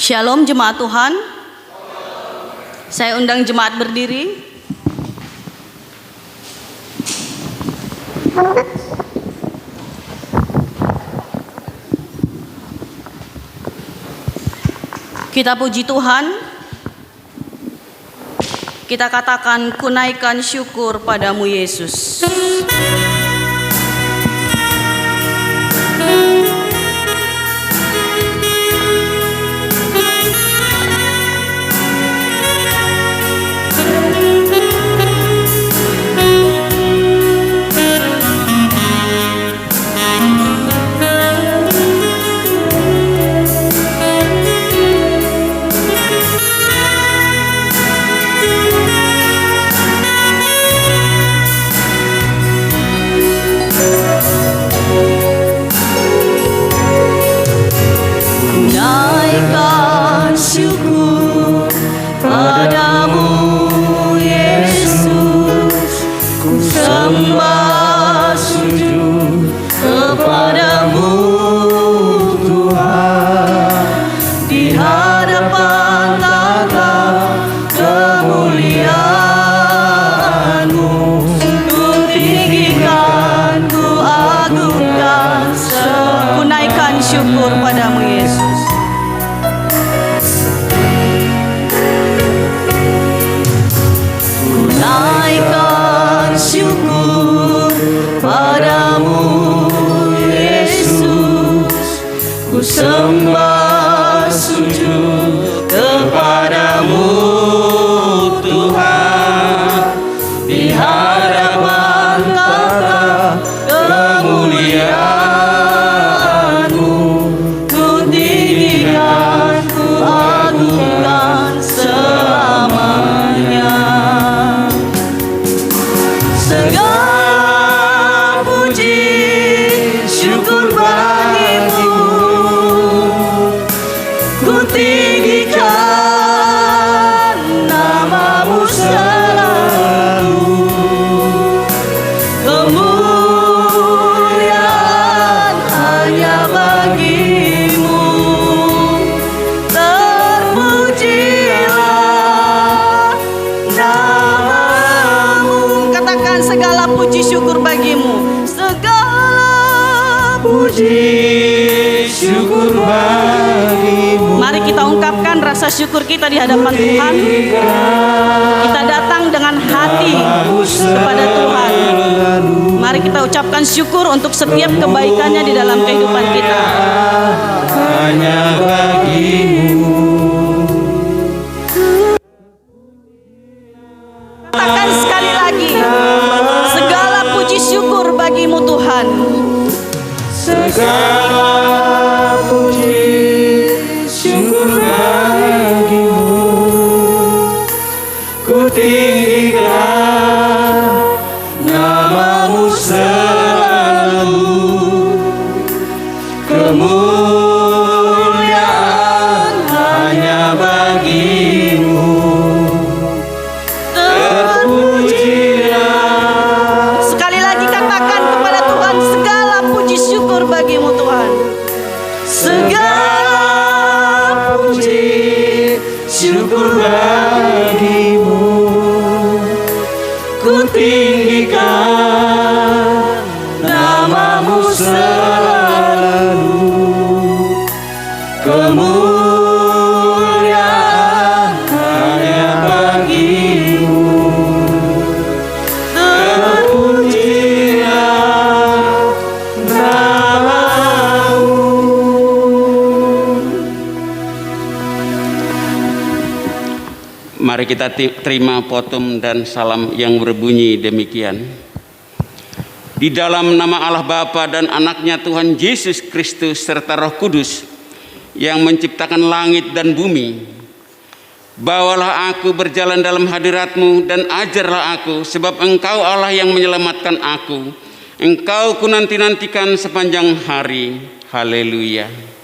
Shalom jemaat Tuhan. Saya undang jemaat berdiri. Kita puji Tuhan. Kita katakan kunaikan syukur padamu Yesus. Sembah sujud kepadamu Tuhan, di hadapan tahta kemuliaan-Mu, ku tinggikan, ku agungkan selamanya. Segala puji syukur bagimu, ku tinggikan namamu selalu. Kemuliaan hanya bagimu, terpujilah namamu. Katakan segala puji syukur bagimu. Segala puji syukur bagimu. Mari kita ungkapkan rasa syukur kita di hadapan Tuhan. Kita datang dengan hati kepada Tuhan. Mari kita ucapkan syukur untuk setiap kebaikannya di dalam kehidupan kita. Hanya bagimu. Katakan sekali lagi, segala puji syukur bagimu Tuhan. Segala puji syukur bagimu, ku tinggikan namamu selalu. Kemuliaan hanya bagimu, terpujilah. Sekali lagi katakan kepada Tuhan, segala puji syukur bagimu Tuhan. Segala puji syukur bagimu, ku tinggikan namamu selalu. Kemuliaan hanya bagimu, terpujilah namamu. Mari kita terima potom dan salam yang berbunyi demikian. Di dalam nama Allah Bapa dan Anaknya Tuhan Yesus Kristus serta Roh Kudus yang menciptakan langit dan bumi, bawalah aku berjalan dalam hadirat-Mu dan ajarlah aku, sebab Engkau Allah yang menyelamatkan aku. Engkau ku nanti-nantikan sepanjang hari. Haleluya. Haleluya.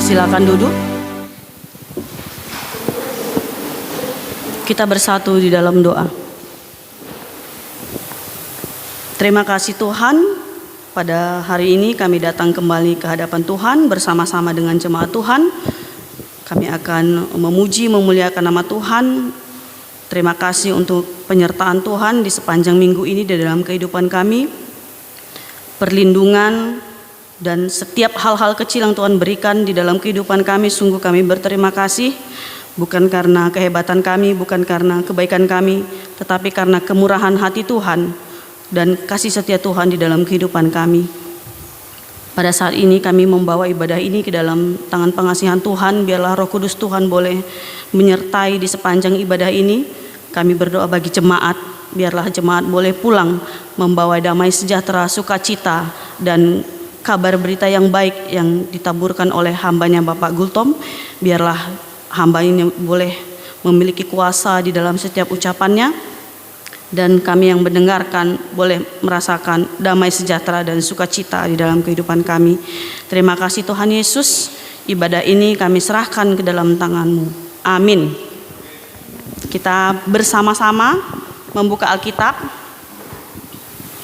Silakan duduk. Kita bersatu di dalam doa. Terima kasih Tuhan, pada hari ini kami datang kembali ke hadapan Tuhan bersama-sama dengan jemaat Tuhan. Kami akan memuji, memuliakan nama Tuhan. Terima kasih untuk penyertaan Tuhan di sepanjang minggu ini di dalam kehidupan kami. Perlindungan dan setiap hal-hal kecil yang Tuhan berikan di dalam kehidupan kami, sungguh kami berterima kasih. Bukan karena kehebatan kami, bukan karena kebaikan kami, tetapi karena kemurahan hati Tuhan dan kasih setia Tuhan di dalam kehidupan kami. Pada saat ini kami membawa ibadah ini ke dalam tangan pengasihan Tuhan. Biarlah Roh Kudus Tuhan boleh menyertai di sepanjang ibadah ini. Kami berdoa bagi jemaat, biarlah jemaat boleh pulang membawa damai sejahtera, sukacita, dan kabar berita yang baik yang ditaburkan oleh hambanya Bapak Gultom. Biarlah hamba ini boleh memiliki kuasa di dalam setiap ucapannya, dan kami yang mendengarkan boleh merasakan damai sejahtera dan sukacita di dalam kehidupan kami. Terima kasih Tuhan Yesus, ibadah ini kami serahkan ke dalam tangan-Mu. Amin. Kita bersama-sama membuka Alkitab.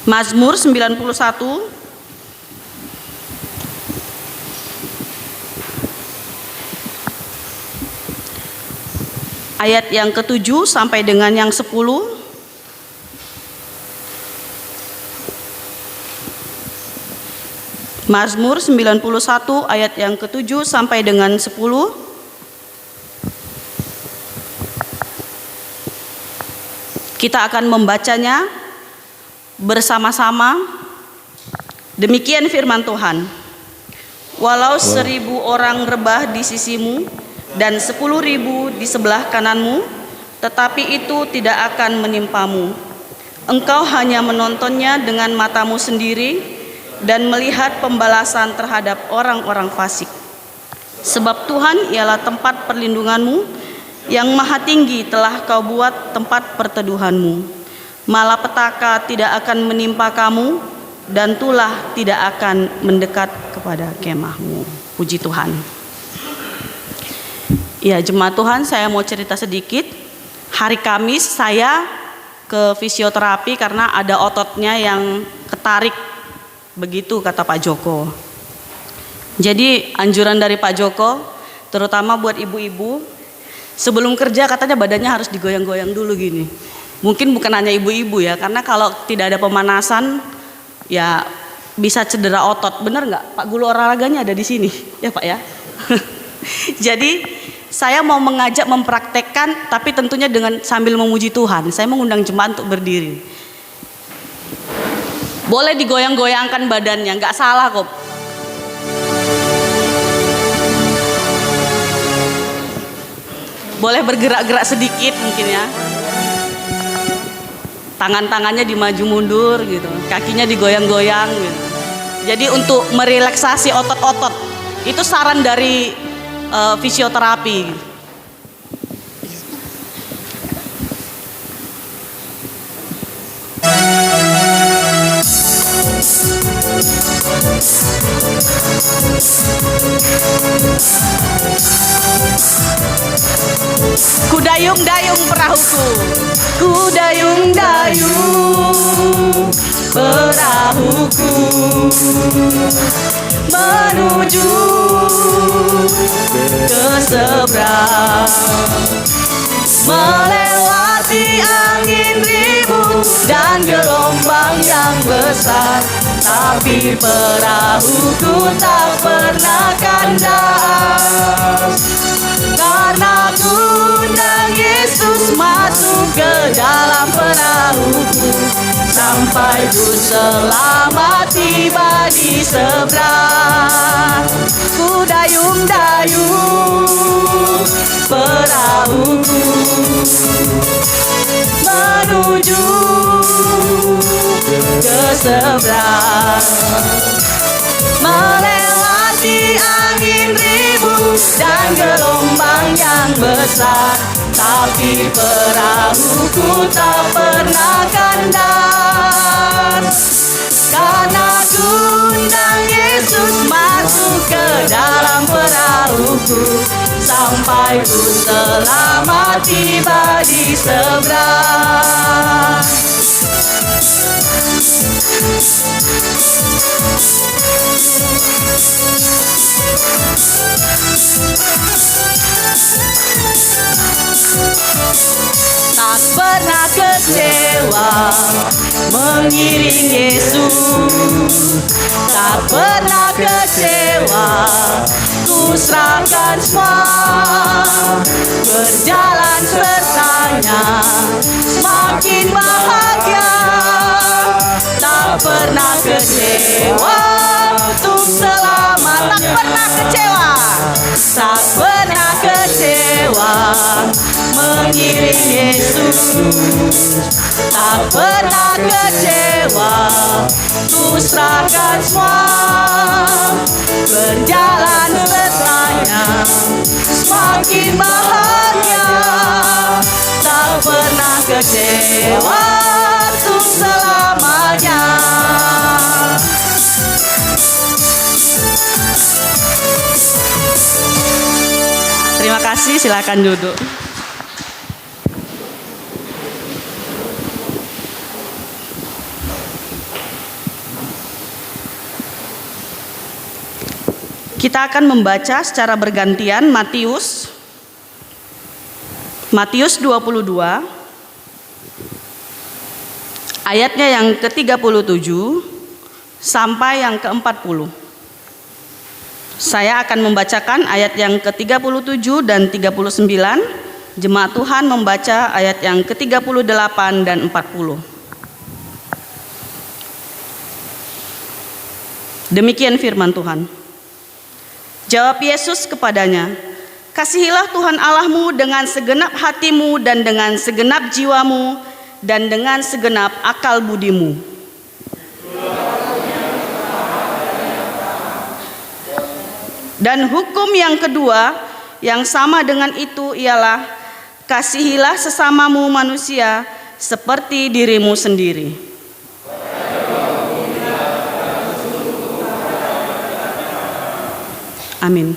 Mazmur 91 ayat yang ke-7 sampai dengan yang 10. Mazmur 91 ayat yang ke-7 sampai dengan 10. Kita akan membacanya bersama-sama. Demikian firman Tuhan. Walau 1000 orang rebah di sisimu dan 10.000 di sebelah kananmu, tetapi itu tidak akan menimpamu. Engkau hanya menontonnya dengan matamu sendiri dan melihat pembalasan terhadap orang-orang fasik. Sebab Tuhan ialah tempat perlindunganmu, yang maha tinggi telah kau buat tempat perteduhanmu. Malapetaka tidak akan menimpa kamu, dan tulah tidak akan mendekat kepada kemahmu. Puji Tuhan. Ya, jemaat Tuhan, saya mau cerita sedikit. Hari Kamis saya ke fisioterapi karena ada ototnya yang ketarik. Begitu kata Pak Joko. Jadi anjuran dari Pak Joko, terutama buat ibu-ibu, sebelum kerja katanya badannya harus digoyang-goyang dulu gini. Mungkin bukan hanya ibu-ibu ya, karena kalau tidak ada pemanasan ya bisa cedera otot. Bener nggak? Pak guru olahraganya ada di sini, ya Pak ya. Jadi saya mau mengajak mempraktekkan, tapi tentunya dengan sambil memuji Tuhan. Saya mengundang jemaat untuk berdiri. Boleh digoyang-goyangkan badannya, nggak salah kok. Boleh bergerak-gerak sedikit mungkin ya. Tangan-tangannya dimaju mundur gitu, kakinya digoyang-goyang gitu. Jadi untuk merelaksasi otot-otot, itu saran dari fisioterapi. Kudayung-dayung perahuku, kudayung-dayung perahuku menuju ke seberang, melewati angin ribut dan gelombang yang besar, tapi perahuku tak pernah kandas. Karena ku undang Yesus masuk ke dalam perahuku, sampai ku selamat tiba di seberang. Ku dayung-dayung perahuku menuju ke seberang, melewati angin ribut dan gelombang yang besar, tapi perahuku tak pernah kandas. Karena ku undang Yesus masuk ke dalam perahu, sampai ku selamat tiba di seberang. Tak pernah kecewa mengiring Yesus, tak pernah kecewa, ku serahkan semua, berjalan sertanya semakin bahagia. Tak pernah kecewa untuk selamat, tak pernah kecewa, tak pernah kecewa mengiring Yesus, tak pernah kecewa, ku serahkan semua, berjalan bertanya semakin bahagia. Tak pernah kecewa untuk selamanya. Terima kasih, silakan duduk. Kita akan membaca secara bergantian Matius 22 ayatnya yang ke-37 sampai yang ke-40. Saya akan membacakan ayat yang ke-37 dan 39. Jemaat Tuhan membaca ayat yang ke-38 dan 40. Demikian firman Tuhan. Jawab Yesus kepadanya, "Kasihilah Tuhan Allahmu dengan segenap hatimu dan dengan segenap jiwamu dan dengan segenap akal budimu." Dan hukum yang kedua yang sama dengan itu ialah, kasihilah sesamamu manusia seperti dirimu sendiri. Amin.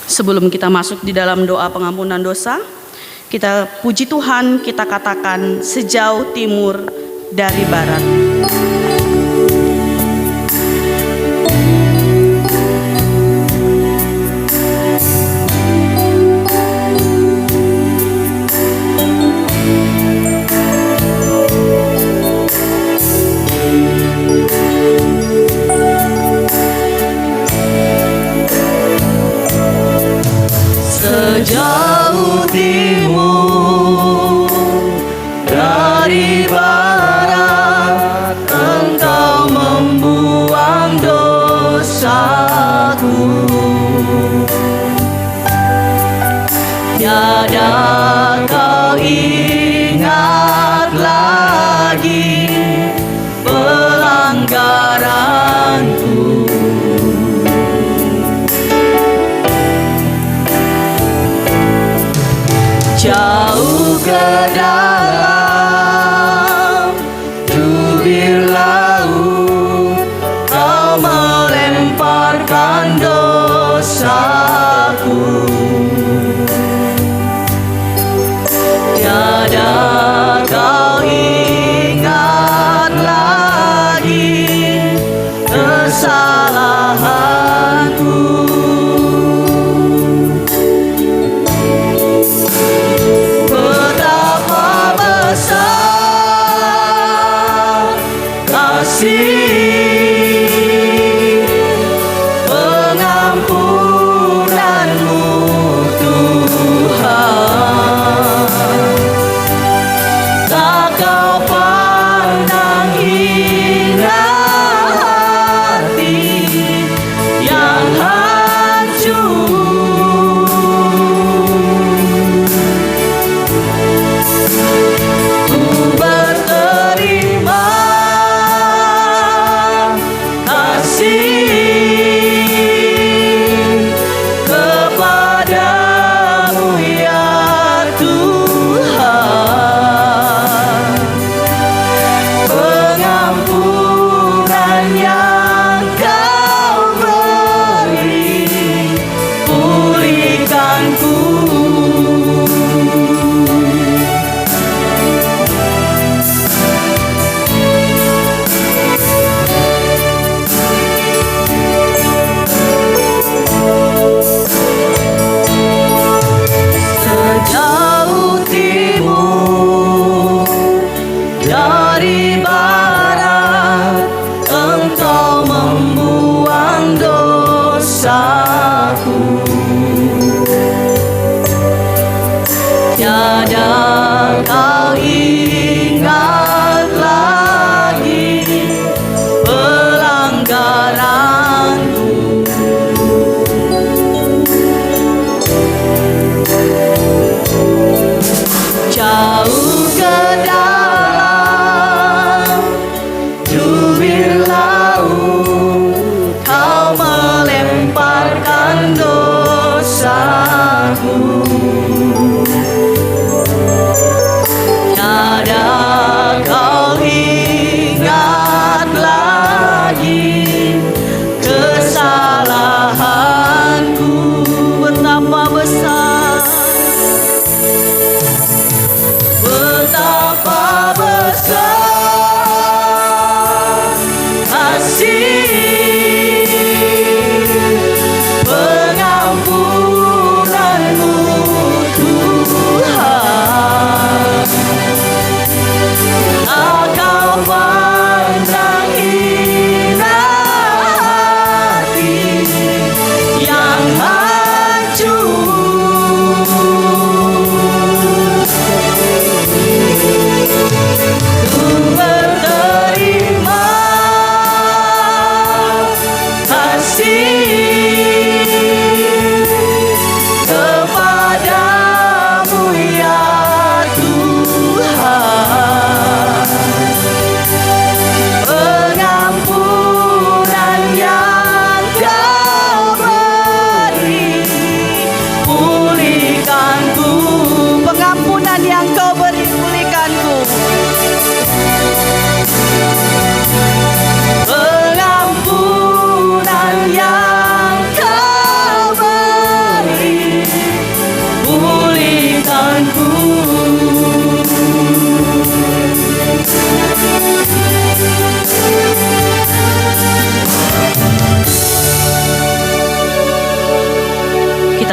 Sebelum kita masuk di dalam doa pengampunan dosa, kita puji Tuhan, kita katakan sejauh timur dari barat. Sejauh timur dari barat, Engkau membuang dosaku. Tiada kau ingat lagi pelanggaranku. Jauh ke dalam tubir laut, Kau melemparkan dosaku. Tiada kau ingat lagi kesalahanku. Pengampunanmu Tuhan, tak kau pandang hina hati yang hancur. Ku berterima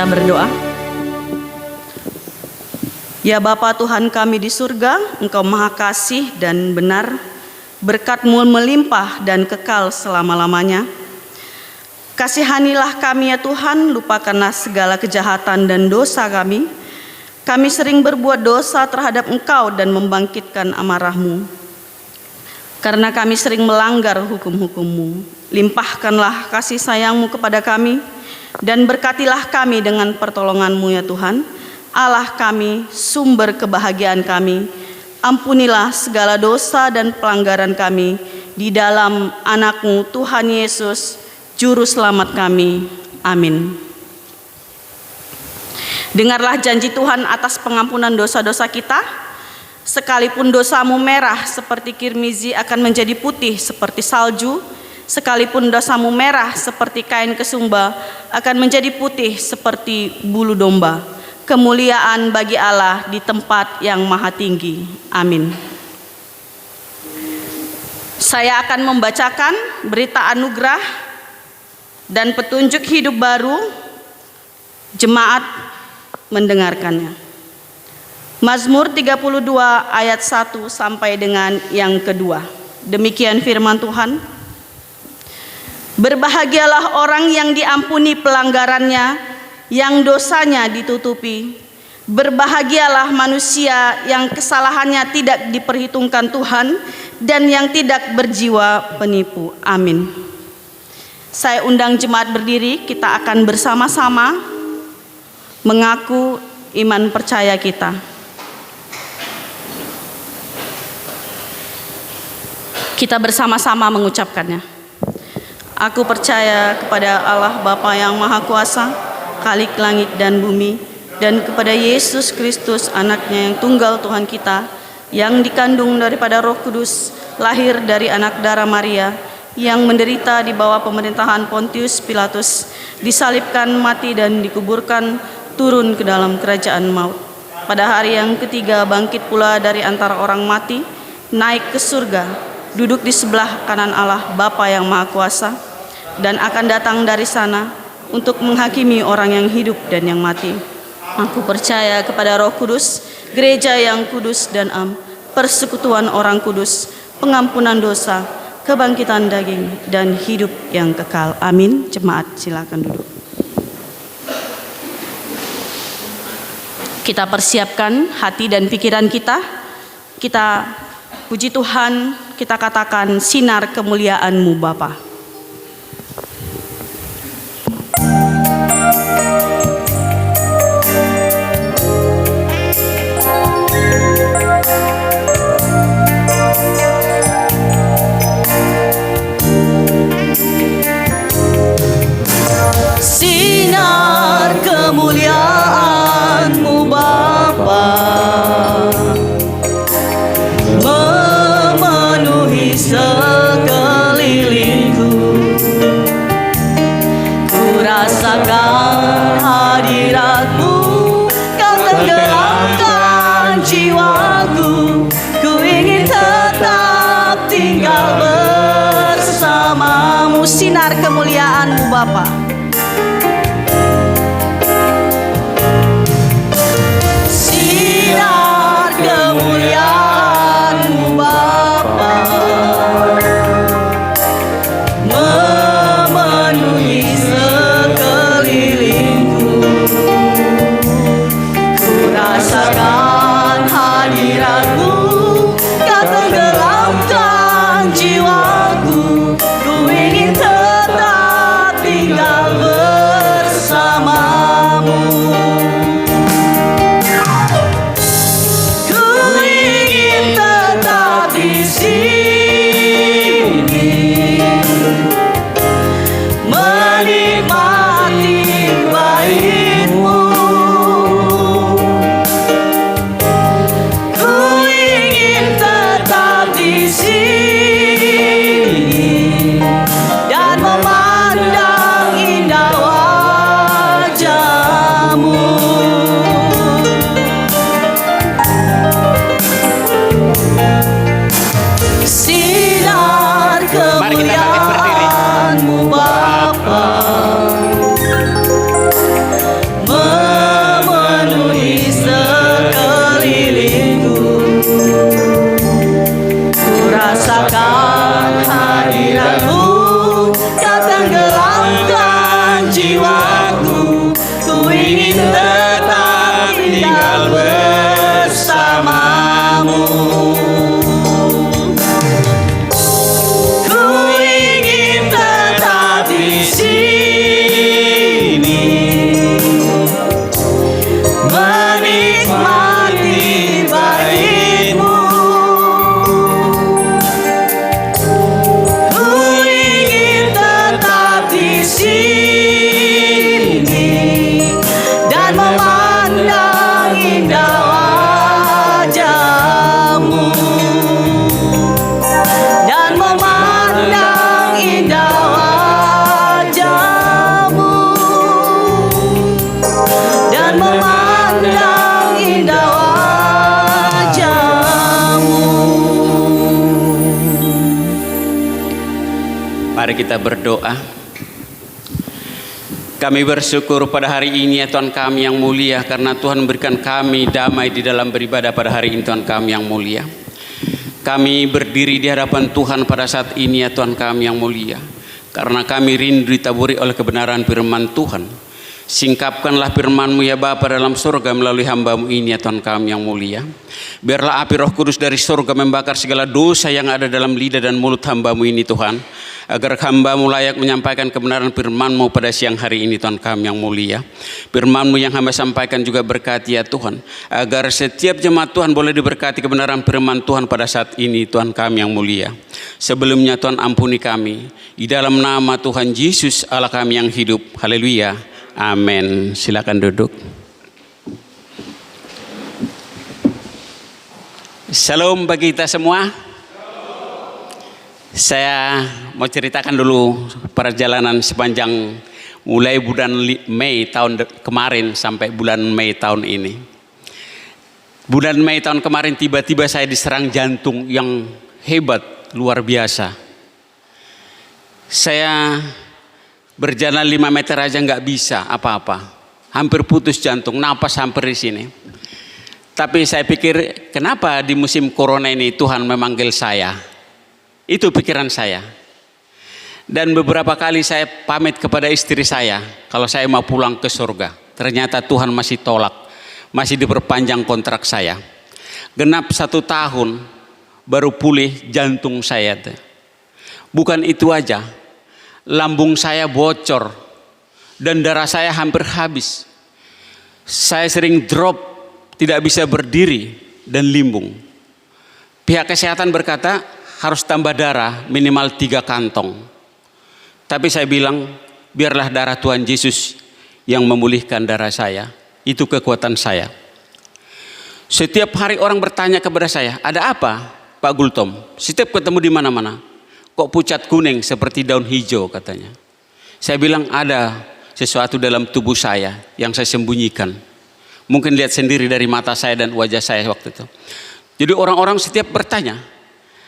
berdoa. Ya Bapa Tuhan kami di surga, Engkau maha kasih dan benar, berkat-Mu melimpah dan kekal selama-lamanya. Kasihanilah kami ya Tuhan, lupakanlah segala kejahatan dan dosa kami. Kami sering berbuat dosa terhadap Engkau dan membangkitkan amarah-Mu. Karena kami sering melanggar hukum-hukum-Mu, limpahkanlah kasih sayang-Mu kepada kami, dan berkatilah kami dengan pertolongan-Mu ya Tuhan, Allah kami, sumber kebahagiaan kami. Ampunilah segala dosa dan pelanggaran kami di dalam anak-Mu Tuhan Yesus, Juru Selamat kami. Amin. Dengarlah janji Tuhan atas pengampunan dosa-dosa kita. Sekalipun dosamu merah seperti kirmizi akan menjadi putih seperti salju. Sekalipun dosamu merah seperti kain kesumba akan menjadi putih seperti bulu domba. Kemuliaan bagi Allah di tempat yang maha tinggi. Amin. Saya akan membacakan berita anugerah dan petunjuk hidup baru. Jemaat mendengarkannya. Mazmur 32 ayat 1 sampai dengan yang kedua. Demikian firman Tuhan. Berbahagialah orang yang diampuni pelanggarannya, yang dosanya ditutupi. Berbahagialah manusia yang kesalahannya tidak diperhitungkan Tuhan dan yang tidak berjiwa penipu. Amin. Saya undang jemaat berdiri, kita akan bersama-sama mengaku iman percaya kita. Kita bersama-sama mengucapkannya. Aku percaya kepada Allah Bapa yang Maha Kuasa, Khalik langit dan bumi, dan kepada Yesus Kristus anaknya yang tunggal Tuhan kita, yang dikandung daripada Roh Kudus, lahir dari anak darah Maria, yang menderita di bawah pemerintahan Pontius Pilatus, disalibkan, mati dan dikuburkan, turun ke dalam kerajaan maut. Pada hari yang ketiga bangkit pula dari antara orang mati, naik ke surga, duduk di sebelah kanan Allah Bapa yang Maha Kuasa, dan akan datang dari sana untuk menghakimi orang yang hidup dan yang mati. Aku percaya kepada Roh Kudus, gereja yang kudus dan persekutuan orang kudus, pengampunan dosa, kebangkitan daging, dan hidup yang kekal. Amin. Jemaat silakan duduk. Kita persiapkan hati dan pikiran kita. Kita puji Tuhan, kita katakan sinar kemuliaan-Mu Bapa. Sinar kemuliaan-Mu Bapa memenuhi sekelilingku. Ku rasakan hadirat-Mu, Kau tenggelamkan jiwaku. Ku ingin tetap tinggal bersama-Mu. Sinar kemuliaan-Mu Bapa. Sinar kemuliaan-Mu Bapa memenuhi sekelilingku. Ku rasakan hadirat-Mu, Kau tenggelamkan jiwaku. Ku ingin tetap tinggal Mari kita berdoa. Kami bersyukur pada hari ini ya Tuhan kami yang mulia, karena Tuhan memberikan kami damai di dalam beribadah pada hari ini Tuhan kami yang mulia. Kami berdiri di hadapan Tuhan pada saat ini ya Tuhan kami yang mulia, karena kami rindu ditaburi oleh kebenaran firman Tuhan. Singkapkanlah firman-Mu ya Bapa dalam surga melalui hamba-Mu ini ya Tuhan kami yang mulia. Biarlah api Roh Kudus dari surga membakar segala dosa yang ada dalam lidah dan mulut hamba-Mu ini Tuhan, agar hamba-Mu layak menyampaikan kebenaran firman-Mu pada siang hari ini Tuhan kami yang mulia. Firman-Mu yang hamba sampaikan juga berkati ya Tuhan, agar setiap jemaat Tuhan boleh diberkati kebenaran firman Tuhan pada saat ini Tuhan kami yang mulia. Sebelumnya Tuhan ampuni kami, di dalam nama Tuhan Yesus Allah kami yang hidup. Haleluya. Amin. Silakan duduk. Shalom bagi kita semua. Saya mau ceritakan dulu perjalanan sepanjang mulai bulan Mei tahun kemarin sampai bulan Mei tahun ini. Bulan Mei tahun kemarin tiba-tiba saya diserang jantung yang hebat, luar biasa. Saya berjalan 5 meter aja nggak bisa apa-apa, hampir putus jantung, napas hampir di sini. Tapi saya pikir, kenapa di musim corona ini Tuhan memanggil saya? Itu pikiran saya. Dan beberapa kali saya pamit kepada istri saya kalau saya mau pulang ke surga. Ternyata Tuhan masih tolak, masih diperpanjang kontrak saya. Genap 1 tahun baru pulih jantung saya. Bukan itu aja, lambung saya bocor dan darah saya hampir habis. Saya sering drop, tidak bisa berdiri dan limbung. Pihak kesehatan berkata harus tambah darah minimal 3 kantong. Tapi saya bilang, biarlah darah Tuhan Yesus yang memulihkan darah saya. Itu kekuatan saya. Setiap hari orang bertanya kepada saya, ada apa Pak Gultom? Setiap ketemu di mana-mana, kok pucat kuning seperti daun hijau katanya. Saya bilang ada sesuatu dalam tubuh saya yang saya sembunyikan. Mungkin lihat sendiri dari mata saya dan wajah saya waktu itu. Jadi orang-orang setiap bertanya.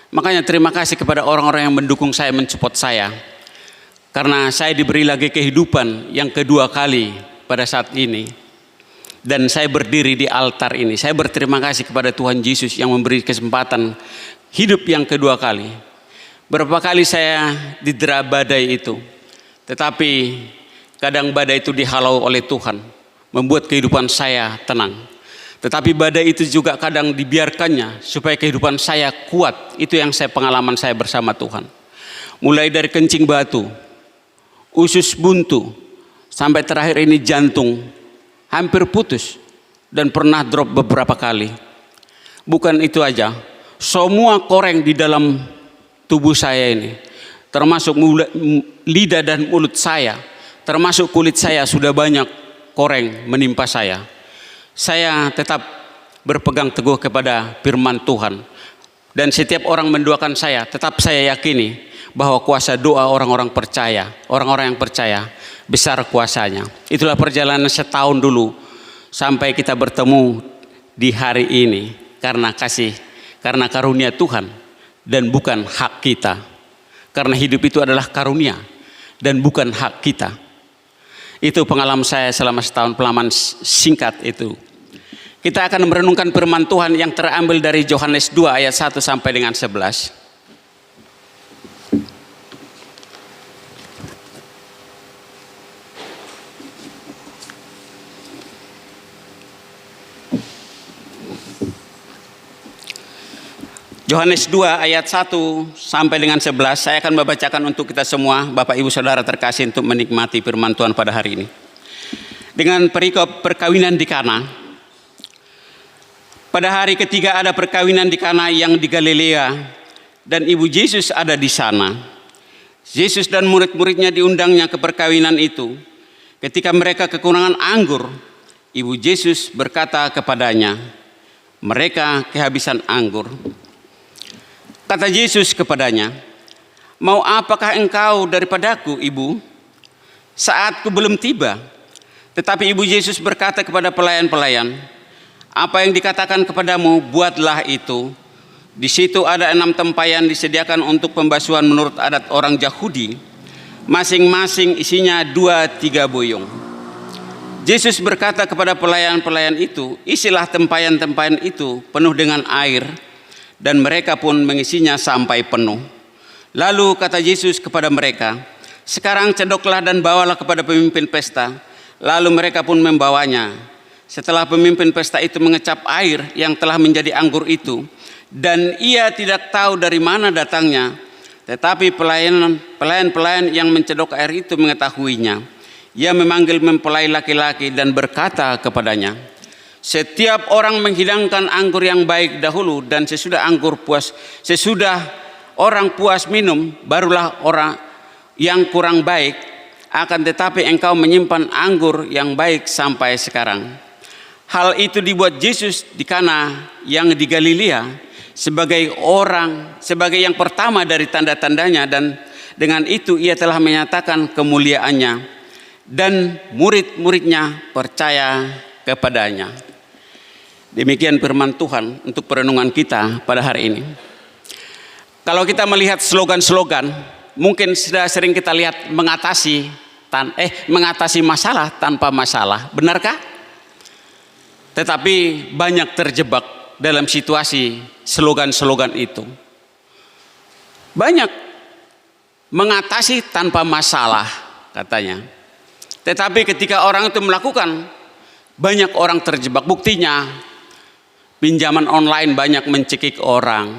Makanya terima kasih kepada orang-orang yang mendukung saya, mensupport saya. Karena saya diberi lagi kehidupan yang kedua kali pada saat ini. Dan saya berdiri di altar ini. Saya berterima kasih kepada Tuhan Yesus yang memberi kesempatan hidup yang kedua kali. Berapa kali saya didera badai itu, tetapi kadang badai itu dihalau oleh Tuhan, membuat kehidupan saya tenang. Tetapi badai itu juga kadang dibiarkannya supaya kehidupan saya kuat. Itu yang pengalaman saya bersama Tuhan. Mulai dari kencing batu, usus buntu, sampai terakhir ini jantung hampir putus dan pernah drop beberapa kali. Bukan itu aja, semua koreng di dalam tubuh saya ini, termasuk lidah dan mulut saya, termasuk kulit saya, sudah banyak koreng menimpa saya. Saya tetap berpegang teguh kepada firman Tuhan. Dan setiap orang mendoakan saya, tetap saya yakini bahwa kuasa doa orang-orang percaya, orang-orang yang percaya, besar kuasanya. Itulah perjalanan setahun dulu sampai kita bertemu di hari ini, karena kasih, karena karunia Tuhan. Dan bukan hak kita. Karena hidup itu adalah karunia dan bukan hak kita. Itu pengalaman saya selama setahun, pengalaman singkat itu. Kita akan merenungkan firman Tuhan yang terambil dari Yohanes 2 ayat 1 sampai dengan 11. Yohanes 2 ayat 1 sampai dengan 11, saya akan membacakan untuk kita semua, Bapak Ibu Saudara terkasih, untuk menikmati firman Tuhan pada hari ini. Dengan perikop perkawinan di Kana. Pada hari ketiga ada perkawinan di Kana yang di Galilea, dan Ibu Yesus ada di sana. Yesus dan murid-muridnya diundangnya ke perkawinan itu. Ketika mereka kekurangan anggur, Ibu Yesus berkata kepadanya, mereka kehabisan anggur. Kata Yesus kepadanya, mau apakah engkau daripadaku, Ibu? Saatku belum tiba. Tetapi Ibu Yesus berkata kepada pelayan-pelayan, apa yang dikatakan kepadamu, buatlah itu. Di situ ada 6 tempayan disediakan untuk pembasuhan menurut adat orang Yahudi, masing-masing isinya 2-3 boyong. Yesus berkata kepada pelayan-pelayan itu, isilah tempayan-tempayan itu penuh dengan air, dan mereka pun mengisinya sampai penuh. Lalu kata Yesus kepada mereka, sekarang cedoklah dan bawalah kepada pemimpin pesta. Lalu mereka pun membawanya. Setelah pemimpin pesta itu mengecap air yang telah menjadi anggur itu, dan ia tidak tahu dari mana datangnya, tetapi pelayan-pelayan yang mencedok air itu mengetahuinya. Ia memanggil mempelai laki-laki dan berkata kepadanya, setiap orang menghidangkan anggur yang baik dahulu, dan sesudah orang puas minum, barulah orang yang kurang baik. Akan tetapi engkau menyimpan anggur yang baik sampai sekarang. Hal itu dibuat Yesus di Kana yang di Galilea sebagai yang pertama dari tanda-tandanya, dan dengan itu ia telah menyatakan kemuliaannya, dan murid-muridnya percaya kepadanya. Demikian firman Tuhan untuk perenungan kita pada hari ini. Kalau kita melihat slogan-slogan, mungkin sudah sering kita lihat mengatasi masalah tanpa masalah, benarkah? Tetapi banyak terjebak dalam situasi slogan-slogan itu. Banyak mengatasi tanpa masalah katanya. Tetapi ketika orang itu melakukan, banyak orang terjebak. Buktinya pinjaman online banyak mencekik orang.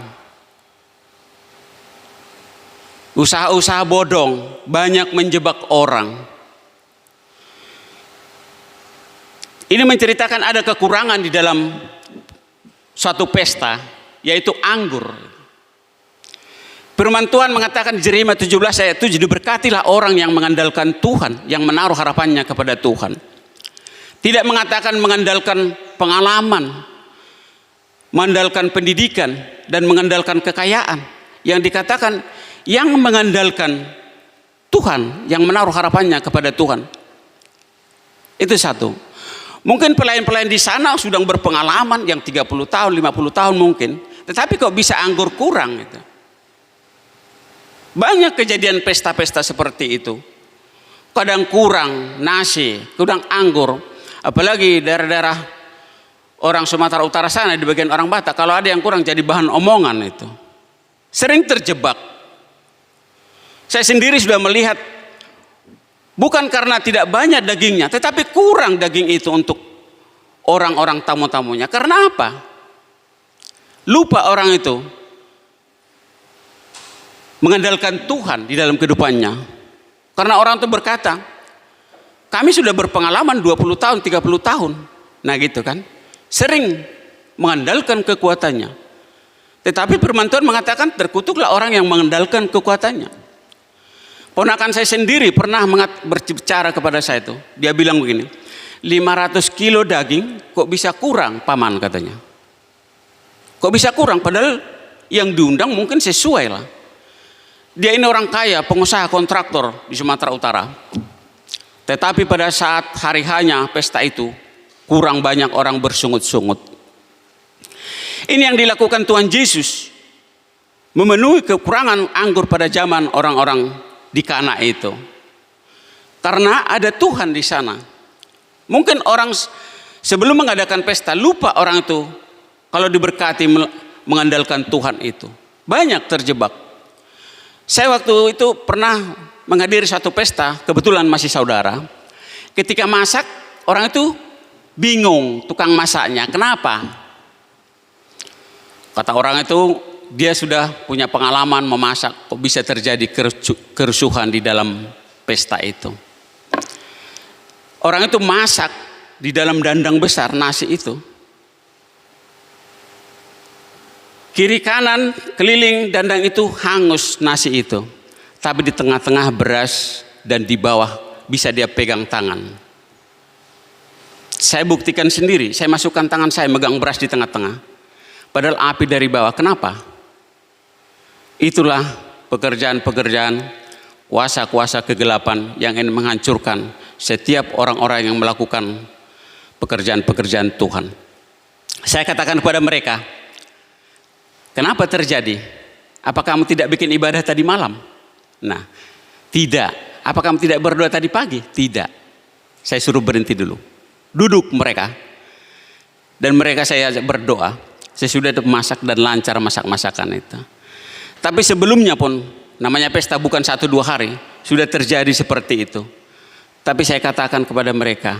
Usaha-usaha bodong banyak menjebak orang. Ini menceritakan ada kekurangan di dalam suatu pesta, yaitu anggur. Firman Tuhan mengatakan di Yeremia 17 ayat 7, diberkatilah orang yang mengandalkan Tuhan, yang menaruh harapannya kepada Tuhan. Tidak mengatakan mengandalkan pengalaman, mengandalkan pendidikan, dan mengandalkan kekayaan. Yang dikatakan yang mengandalkan Tuhan, yang menaruh harapannya kepada Tuhan. Itu satu. Mungkin pelayan-pelayan di sana sudah berpengalaman yang 30 tahun, 50 tahun mungkin. Tetapi kok bisa anggur kurang gitu. Banyak kejadian pesta-pesta seperti itu. Kadang kurang nasi, kurang anggur. Apalagi daerah-daerah orang Sumatera Utara sana, di bagian orang Batak, kalau ada yang kurang jadi bahan omongan itu. Sering terjebak. Saya sendiri sudah melihat, bukan karena tidak banyak dagingnya, tetapi kurang daging itu untuk orang-orang tamu-tamunya. Karena apa? Lupa orang itu mengandalkan Tuhan di dalam kehidupannya. Karena orang itu berkata, kami sudah berpengalaman 20 tahun, 30 tahun. Nah gitu kan. Sering mengandalkan kekuatannya. Tetapi firman Tuhan mengatakan terkutuklah orang yang mengandalkan kekuatannya. Ponakan saya sendiri pernah berbicara kepada saya itu. Dia bilang begini, 500 kilo daging kok bisa kurang paman katanya. Kok bisa kurang padahal yang diundang mungkin sesuai lah. Dia ini orang kaya, pengusaha kontraktor di Sumatera Utara. Tetapi pada saat hari hanya pesta itu, kurang banyak orang bersungut-sungut. Ini yang dilakukan Tuhan Yesus, memenuhi kekurangan anggur pada zaman orang-orang di Kana itu. Karena ada Tuhan di sana. Mungkin orang sebelum mengadakan pesta lupa orang itu kalau diberkati mengandalkan Tuhan itu. Banyak terjebak. Saya waktu itu pernah menghadiri satu pesta, kebetulan masih saudara. Ketika masak, orang itu bingung tukang masaknya. Kenapa? Kata orang itu, dia sudah punya pengalaman memasak, kok bisa terjadi kerusuhan di dalam pesta itu. Orang itu masak di dalam dandang besar nasi itu. Kiri kanan keliling dandang itu hangus nasi itu. Tapi di tengah-tengah beras dan di bawah bisa dia pegang tangan. Saya buktikan sendiri, saya masukkan tangan saya megang beras di tengah-tengah. Padahal api dari bawah, kenapa? Itulah pekerjaan-pekerjaan kuasa-kuasa kegelapan yang ingin menghancurkan setiap orang-orang yang melakukan pekerjaan-pekerjaan Tuhan. Saya katakan kepada mereka, Kenapa terjadi? Apa kamu tidak bikin ibadah tadi malam? Nah, tidak. Apa kamu tidak berdoa tadi pagi? Tidak. Saya suruh berhenti dulu. Duduk mereka. Dan mereka saya ajak berdoa. Saya sudah masak dan lancar masak-masakan itu. Tapi sebelumnya pun, namanya pesta bukan 1-2 hari, sudah terjadi seperti itu. Tapi saya katakan kepada mereka,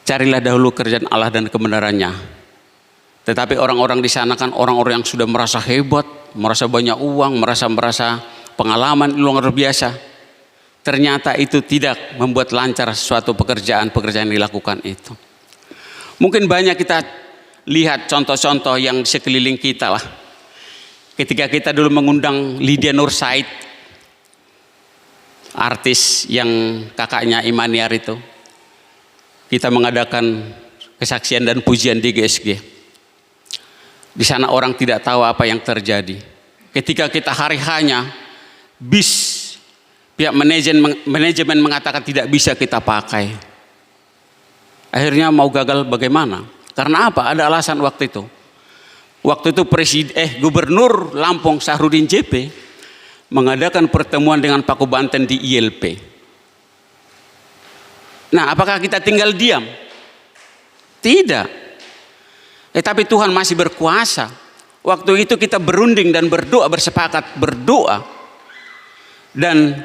carilah dahulu kerjaan Allah dan kebenarannya. Tetapi orang-orang di sana kan orang-orang yang sudah merasa hebat, merasa banyak uang, merasa pengalaman luar biasa. Ternyata itu tidak membuat lancar suatu pekerjaan yang dilakukan itu. Mungkin banyak kita lihat contoh-contoh yang di sekeliling kita lah. Ketika kita dulu mengundang Lydia Nur Said, artis yang kakaknya Imaniar itu, kita mengadakan kesaksian dan pujian di GSG. Di sana orang tidak tahu apa yang terjadi. Ketika kita hari hanya pihak manajemen mengatakan tidak bisa kita pakai. Akhirnya mau gagal bagaimana? Karena apa? Ada alasan waktu itu. Waktu itu Gubernur Lampung Sahrudin JP mengadakan pertemuan dengan Paku Banten di ILP. Nah, apakah kita tinggal diam? Tidak. Tapi Tuhan masih berkuasa. Waktu itu kita berunding dan berdoa, bersepakat berdoa. Dan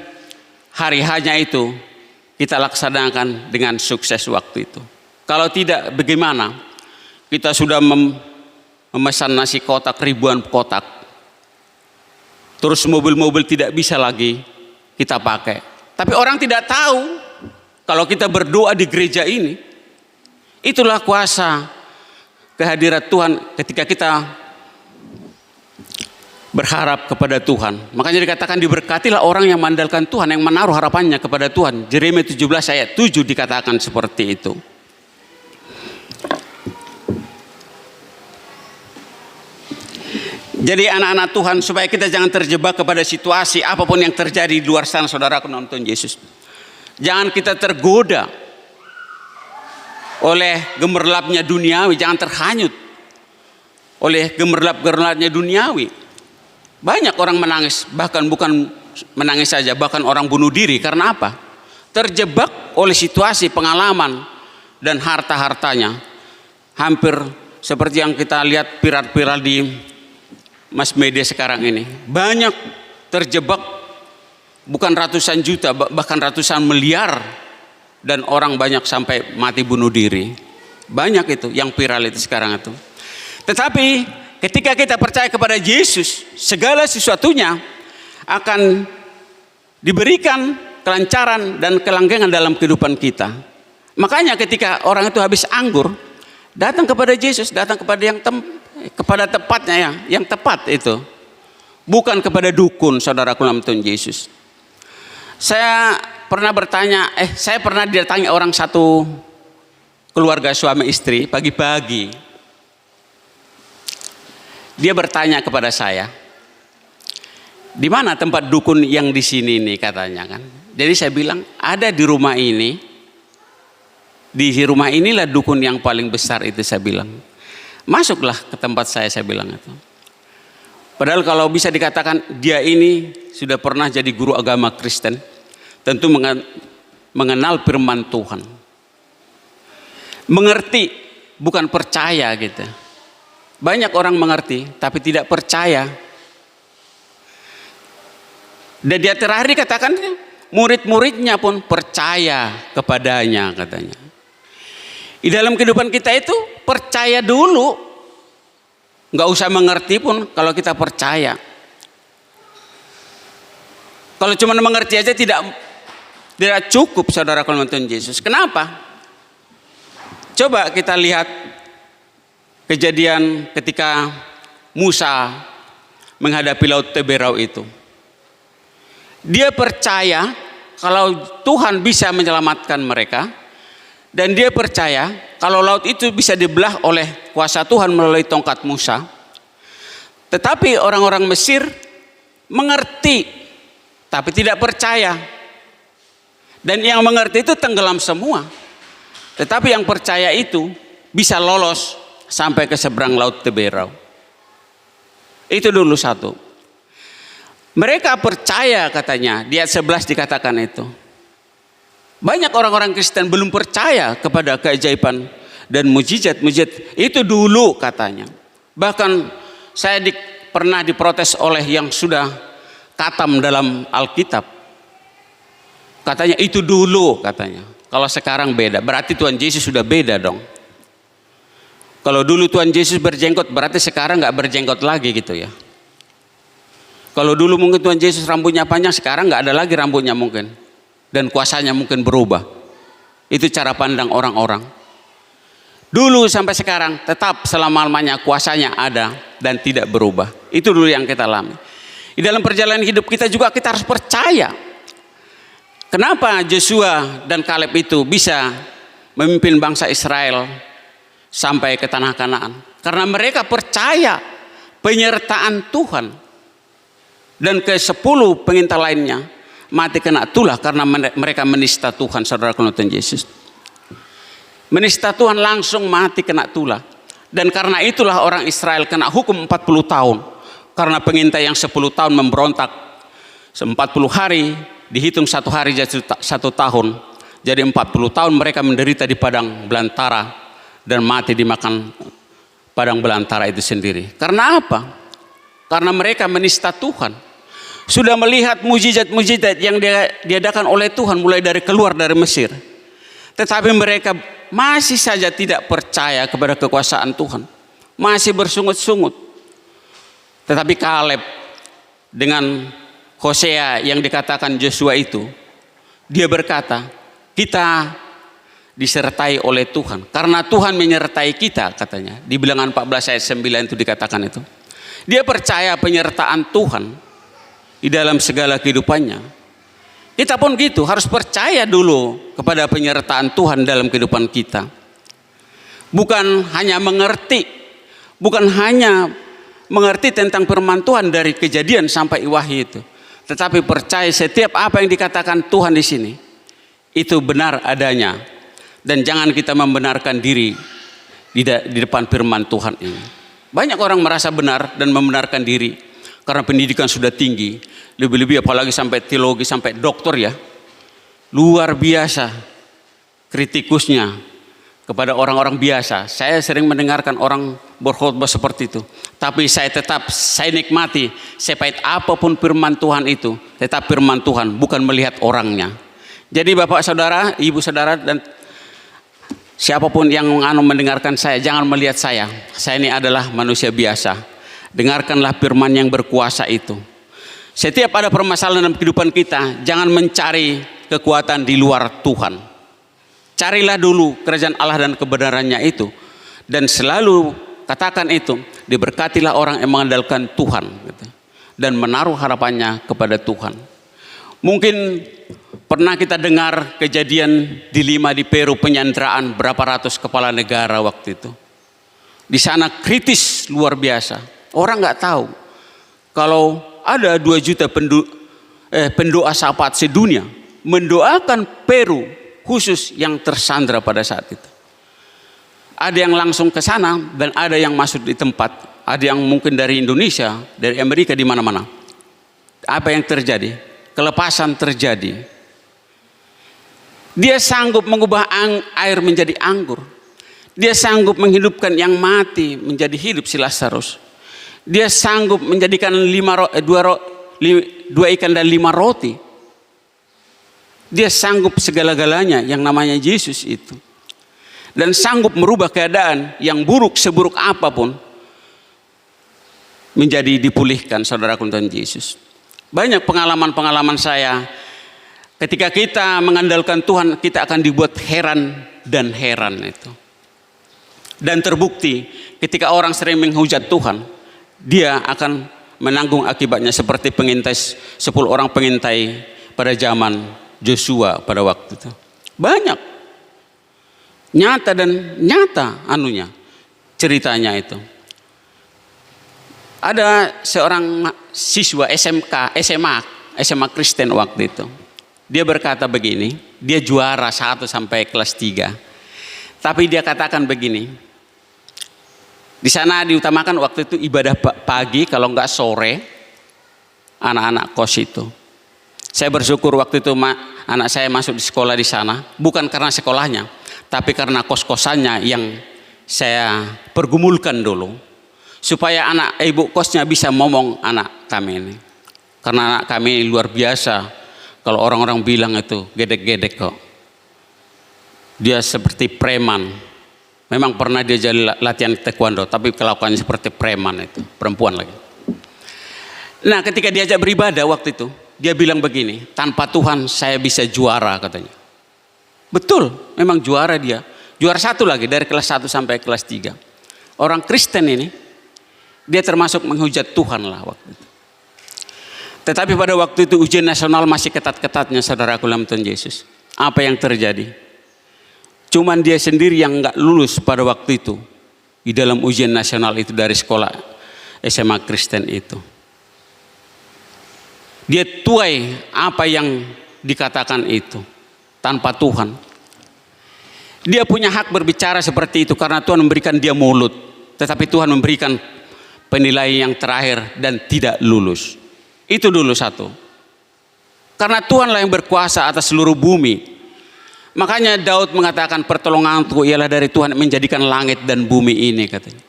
hari hanya itu kita laksanakan dengan sukses waktu itu. Kalau tidak bagaimana? Kita sudah memesan nasi kotak ribuan kotak. Terus mobil-mobil tidak bisa lagi kita pakai. Tapi orang tidak tahu kalau kita berdoa di gereja ini. Itulah kuasa kehadirat Tuhan ketika kita berharap kepada Tuhan. Makanya dikatakan diberkatilah orang yang mengandalkan Tuhan, yang menaruh harapannya kepada Tuhan. Yeremia 17 ayat 7 dikatakan seperti itu. Jadi anak-anak Tuhan, supaya kita jangan terjebak kepada situasi apapun yang terjadi di luar sana, saudaraku nonton Yesus. Jangan kita tergoda oleh gemerlapnya duniawi, jangan terhanyut oleh gemerlapnya duniawi. Banyak orang menangis, bahkan bukan menangis saja, bahkan orang bunuh diri. Karena apa? Terjebak oleh situasi, pengalaman, dan harta-hartanya. Hampir seperti yang kita lihat viral di mass media sekarang ini. Banyak terjebak, bukan ratusan juta, bahkan ratusan miliar. Dan orang banyak sampai mati bunuh diri. Banyak itu yang viral itu sekarang itu. Tetapi ketika kita percaya kepada Yesus, segala sesuatunya akan diberikan kelancaran dan kelanggengan dalam kehidupan kita. Makanya ketika orang itu habis anggur, datang kepada Yesus, datang kepada kepada tepatnya yang tepat itu. Bukan kepada dukun, saudaraku dalam Tuhan Yesus. Saya pernah didatangi orang satu keluarga suami istri pagi-pagi. Dia bertanya kepada saya, di mana tempat dukun yang di sini nih katanya kan. Jadi saya bilang ada di rumah ini. Di rumah inilah dukun yang paling besar itu, saya bilang. Masuklah ke tempat saya bilang itu. Padahal kalau bisa dikatakan dia ini sudah pernah jadi guru agama Kristen, tentu mengenal firman Tuhan. Mengerti, bukan percaya gitu. Banyak orang mengerti tapi tidak percaya. Dan dia terakhir dikatakan murid-muridnya pun percaya kepadanya katanya. Di dalam kehidupan kita itu percaya dulu, nggak usah mengerti pun kalau kita percaya. Kalau cuma mengerti aja tidak cukup, saudara kalau nonton Yesus. Kenapa? Coba kita lihat kejadian ketika Musa menghadapi Laut Teberau itu. Dia percaya kalau Tuhan bisa menyelamatkan mereka. Dan dia percaya kalau laut itu bisa dibelah oleh kuasa Tuhan melalui tongkat Musa. Tetapi orang-orang Mesir mengerti tapi tidak percaya. Dan yang mengerti itu tenggelam semua. Tetapi yang percaya itu bisa lolos sampai ke seberang Laut Teberau. Itu dulu satu. Mereka percaya katanya, di ayat 11 dikatakan itu. Banyak orang-orang Kristen belum percaya kepada keajaiban dan mujizat-mujizat itu dulu katanya. Bahkan saya pernah diprotes oleh yang sudah katam dalam Alkitab. Katanya itu dulu katanya. Kalau sekarang beda, berarti Tuhan Yesus sudah beda dong. Kalau dulu Tuhan Yesus berjenggot, berarti sekarang nggak berjenggot lagi gitu ya. Kalau dulu mungkin Tuhan Yesus rambutnya panjang, sekarang nggak ada lagi rambutnya mungkin. Dan kuasanya mungkin berubah. Itu cara pandang orang-orang. Dulu sampai sekarang tetap selama-lamanya kuasanya ada dan tidak berubah. Itu dulu yang kita alami. Di dalam perjalanan hidup kita juga kita harus percaya. Kenapa Joshua dan Kaleb itu bisa memimpin bangsa Israel sampai ke tanah Kanaan? Karena mereka percaya penyertaan Tuhan. Dan ke-10 pengintai lainnya mati kena tulah karena mereka menista Tuhan, saudara Tuhan Yesus. Menista Tuhan langsung mati kena tulah. Dan karena itulah orang Israel kena hukum 40 tahun. Karena pengintai yang 10 tahun memberontak 40 hari, dihitung 1 hari jadi 1 tahun. Jadi 40 tahun mereka menderita di padang belantara dan mati dimakan padang belantara itu sendiri. Karena apa? Karena mereka menista Tuhan. Sudah melihat mujizat-mujizat yang diadakan oleh Tuhan mulai dari keluar dari Mesir. Tetapi mereka masih saja tidak percaya kepada kekuasaan Tuhan. Masih bersungut-sungut. Tetapi Kaleb dengan Hosea yang dikatakan Joshua itu, dia berkata, kita disertai oleh Tuhan. Karena Tuhan menyertai kita katanya. Di Bilangan 14 ayat 9 itu dikatakan itu. Dia percaya penyertaan Tuhan di dalam segala kehidupannya. Kita pun gitu, harus percaya dulu kepada penyertaan Tuhan dalam kehidupan kita. Bukan hanya mengerti tentang firman Tuhan dari Kejadian sampai Wahyu itu, tetapi percaya setiap apa yang dikatakan Tuhan di sini itu benar adanya, dan jangan kita membenarkan diri di depan firman Tuhan ini. Banyak orang merasa benar dan membenarkan diri karena pendidikan sudah tinggi. Lebih-lebih apalagi sampai teologi, sampai doktor ya. Luar biasa kritikusnya kepada orang-orang biasa. Saya sering mendengarkan orang berkhotbah seperti itu. Tapi saya nikmati. Sepahit apapun firman Tuhan itu, tetap firman Tuhan, bukan melihat orangnya. Jadi Bapak Saudara, Ibu Saudara, dan siapapun yang mendengarkan saya, jangan melihat saya. Saya ini adalah manusia biasa. Dengarkanlah firman yang berkuasa itu. Setiap ada permasalahan dalam kehidupan kita, jangan mencari kekuatan di luar Tuhan. Carilah dulu kerajaan Allah dan kebenarannya itu. Dan selalu katakan itu, diberkatilah orang yang mengandalkan Tuhan gitu, dan menaruh harapannya kepada Tuhan. Mungkin pernah kita dengar kejadian di Lima di Peru, penyanderaan berapa ratus kepala negara waktu itu. Di sana kritis luar biasa. Orang nggak tahu kalau ada 2 juta pendoa syafaat sedunia mendoakan Peru khusus yang tersandra pada saat itu. Ada yang langsung ke sana dan ada yang masuk di tempat. Ada yang mungkin dari Indonesia, dari Amerika, di mana-mana. Apa yang terjadi? Kelepasan terjadi. Dia sanggup mengubah air menjadi anggur. Dia sanggup menghidupkan yang mati menjadi hidup, si Lazarus. Dia sanggup menjadikan 2 ikan dan 5 roti. Dia sanggup segala-galanya yang namanya Yesus itu. Dan sanggup merubah keadaan yang buruk seburuk apapun menjadi dipulihkan, saudaraku Tuhan Yesus. Banyak pengalaman-pengalaman saya. Ketika kita mengandalkan Tuhan, kita akan dibuat heran dan heran itu. Dan terbukti ketika orang sering menghujat Tuhan, dia akan menanggung akibatnya seperti pengintai 10 orang pengintai pada zaman Joshua pada waktu itu. Banyak nyata ceritanya itu. Ada seorang siswa SMA Kristen waktu itu. Dia berkata begini, dia juara 1 sampai kelas 3. Tapi dia katakan begini, Di sana diutamakan waktu itu ibadah pagi, kalau enggak sore, anak-anak kos itu. Saya bersyukur waktu itu anak saya masuk di sekolah di sana, bukan karena sekolahnya, tapi karena kos-kosannya yang saya pergumulkan dulu, supaya anak ibu kosnya bisa ngomong anak kami ini. Karena anak kami luar biasa, kalau orang-orang bilang itu gedek-gedek kok. Dia seperti preman. Memang pernah dia jadi latihan taekwondo, tapi kelakuannya seperti preman itu, perempuan lagi. Nah, ketika diajak beribadah waktu itu, dia bilang begini, tanpa Tuhan saya bisa juara katanya. Betul, memang juara dia. Juara 1 lagi dari kelas 1 sampai kelas 3. Orang Kristen ini, dia termasuk menghujat Tuhan lah waktu itu. Tetapi pada waktu itu ujian nasional masih ketat-ketatnya, saudaraku dalam Tuhan Yesus. Apa yang terjadi? Cuman dia sendiri yang enggak lulus pada waktu itu di dalam ujian nasional itu dari sekolah SMA Kristen itu. Dia tuai apa yang dikatakan itu tanpa Tuhan. Dia punya hak berbicara seperti itu karena Tuhan memberikan dia mulut, tetapi Tuhan memberikan penilaian yang terakhir dan tidak lulus. Itu dulu satu. Karena Tuhanlah yang berkuasa atas seluruh bumi. Makanya Daud mengatakan pertolonganku ialah dari Tuhan menjadikan langit dan bumi ini katanya.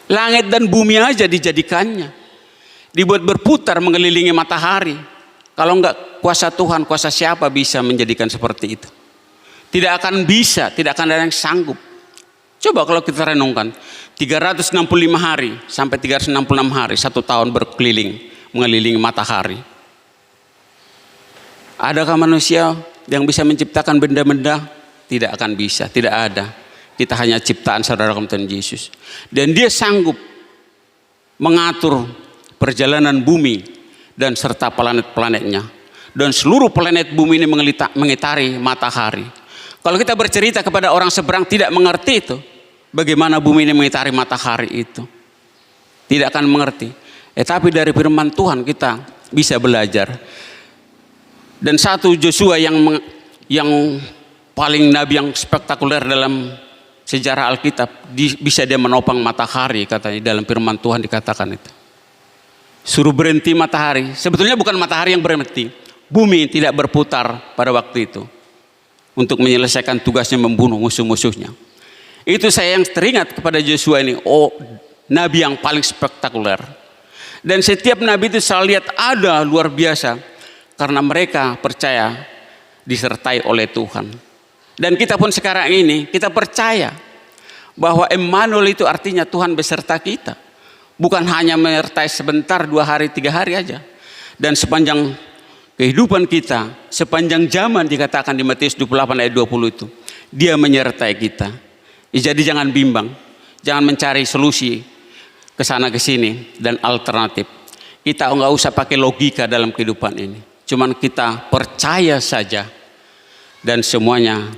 Langit dan bumi aja dijadikannya. Dibuat berputar mengelilingi matahari. Kalau enggak kuasa Tuhan, kuasa siapa bisa menjadikan seperti itu? Tidak akan bisa, tidak akan ada yang sanggup. Coba kalau kita renungkan, 365 hari sampai 366 hari, 1 tahun berkeliling, mengelilingi matahari. Adakah manusia yang bisa menciptakan benda-benda? Tidak akan bisa, tidak ada. Kita hanya ciptaan saudara Tuhan Yesus. Dan dia sanggup mengatur perjalanan bumi dan serta planet-planetnya. Dan seluruh planet bumi ini mengitari matahari. Kalau kita bercerita kepada orang seberang tidak mengerti itu, bagaimana bumi ini mengitari matahari itu, tidak akan mengerti. Tapi dari firman Tuhan kita bisa belajar. Dan satu Joshua yang paling nabi yang spektakuler dalam sejarah Alkitab, bisa dia menopang matahari katanya, dalam firman Tuhan dikatakan itu. Suruh berhenti matahari, sebetulnya bukan matahari yang berhenti, bumi tidak berputar pada waktu itu untuk menyelesaikan tugasnya membunuh musuh-musuhnya. Itu saya yang teringat kepada Joshua ini, nabi yang paling spektakuler. Dan setiap nabi itu saya lihat ada luar biasa, karena mereka percaya disertai oleh Tuhan. Dan kita pun sekarang ini, kita percaya bahwa Emmanuel itu artinya Tuhan beserta kita. Bukan hanya menyertai sebentar, 2 hari, 3 hari aja. Dan sepanjang kehidupan kita, sepanjang zaman dikatakan di Matius 28 ayat 20 itu, dia menyertai kita. Jadi jangan bimbang, jangan mencari solusi ke sana ke sini dan alternatif. Kita enggak usah pakai logika dalam kehidupan ini. Cuman kita percaya saja dan semuanya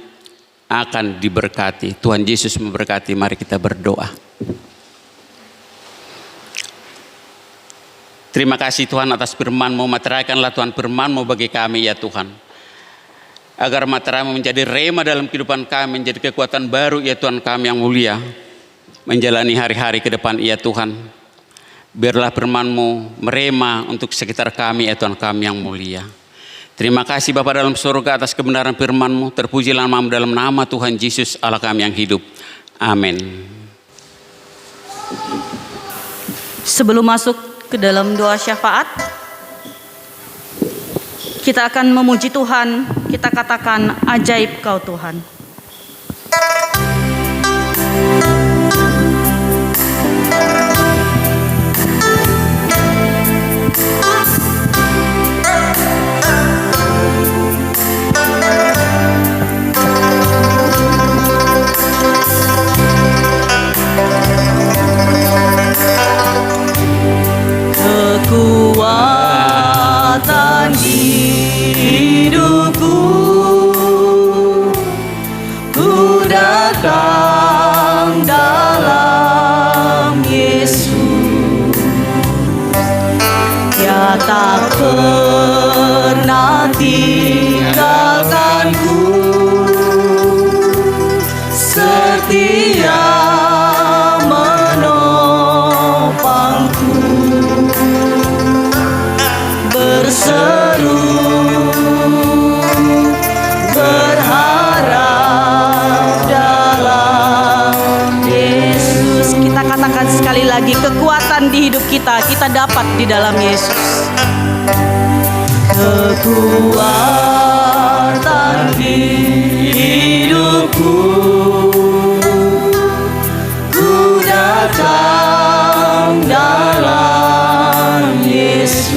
akan diberkati. Tuhan Yesus memberkati. Mari kita berdoa. Terima kasih Tuhan atas firman-Mu. Materaikanlah Tuhan firman-Mu bagi kami ya Tuhan. Agar materai-Mu menjadi rema dalam kehidupan kami, menjadi kekuatan baru ya Tuhan kami yang mulia. Menjalani hari-hari ke depan ya Tuhan. Biarlah firman-Mu merema untuk sekitar kami ya Tuhan kami yang mulia. Terima kasih Bapa dalam surga atas kebenaran firman-Mu. Terpujilah nama-Mu dalam nama Tuhan Yesus Allah kami yang hidup. Amin. Sebelum masuk ke dalam doa syafaat, kita akan memuji Tuhan. Kita katakan ajaib Kau Tuhan. Kekuatan hidupku, ku datang dalam Yesus. Dia tak pernah tinggalkanku, setia terdapat di dalam Yesus. Kekuatan hidupku, ku datang dalam Yesus.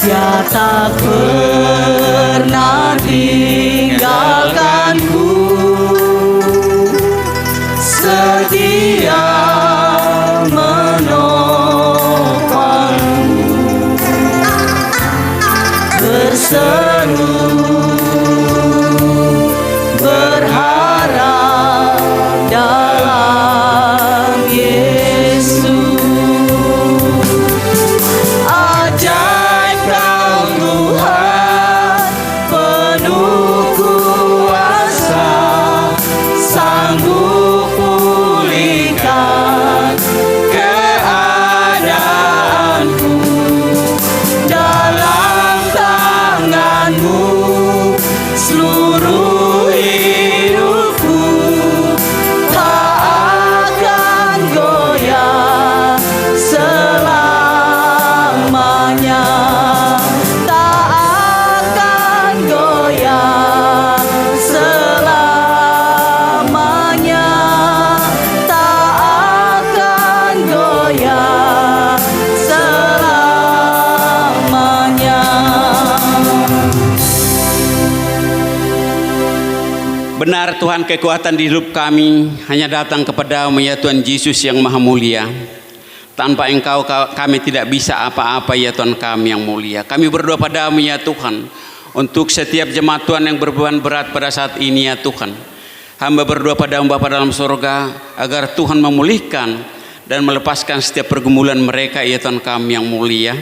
Dia tak pernah tinggalkanku, setia menopangku, berseru berharap dalam Yesus. Ajaib Kau Tuhan, penuh kuasa, sanggup pulihkan keadaanku. Dalam tangan-Mu seluruh hidupku, tak akan goyah selamanya, tak akan goyah selamanya, tak akan goyah selamanya. Benar Tuhan, kekuatan di hidup kami hanya datang kepada-Mu ya Tuhan Yesus yang Maha Mulia. Tanpa Engkau kami tidak bisa apa-apa ya Tuhan kami yang mulia. Kami berdoa pada-Mu ya Tuhan, untuk setiap jemaat Tuhan yang berbeban berat pada saat ini ya Tuhan. Hamba berdoa pada-Mu Bapa dalam surga, agar Tuhan memulihkan dan melepaskan setiap pergumulan mereka ya Tuhan kami yang mulia.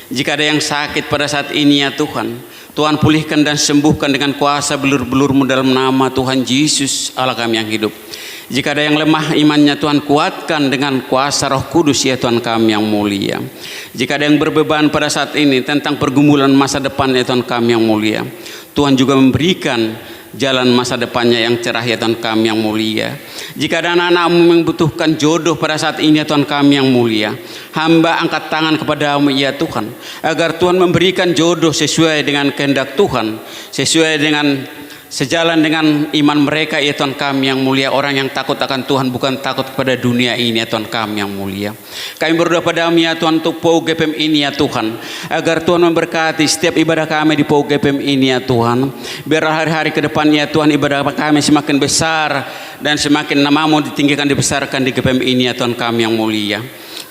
Jika ada yang sakit pada saat ini ya Tuhan, Tuhan pulihkan dan sembuhkan dengan kuasa belur-belur-Mu dalam nama Tuhan Yesus Allah kami yang hidup. Jika ada yang lemah imannya, Tuhan kuatkan dengan kuasa Roh Kudus ya Tuhan kami yang mulia. Jika ada yang berbeban pada saat ini tentang pergumulan masa depan ya Tuhan kami yang mulia, Tuhan juga memberikan jalan masa depannya yang cerah ya Tuhan kami yang mulia. Jika ada anak-anak-Mu yang membutuhkan jodoh pada saat ini ya Tuhan kami yang mulia, hamba angkat tangan kepada-Mu ya Tuhan, agar Tuhan memberikan jodoh sesuai dengan kehendak Tuhan, sesuai dengan sejalan dengan iman mereka ya Tuhan kami yang mulia. Orang yang takut akan Tuhan, bukan takut kepada dunia ini ya Tuhan kami yang mulia. Kami berdoa pada-Mu ya Tuhan untuk POGPM ini ya Tuhan, agar Tuhan memberkati setiap ibadah kami di POGPM ini ya Tuhan. Biar hari-hari ke depan ya Tuhan ibadah kami semakin besar dan semakin nama-Mu ditinggikan, dibesarkan di GPM ini ya Tuhan kami yang mulia.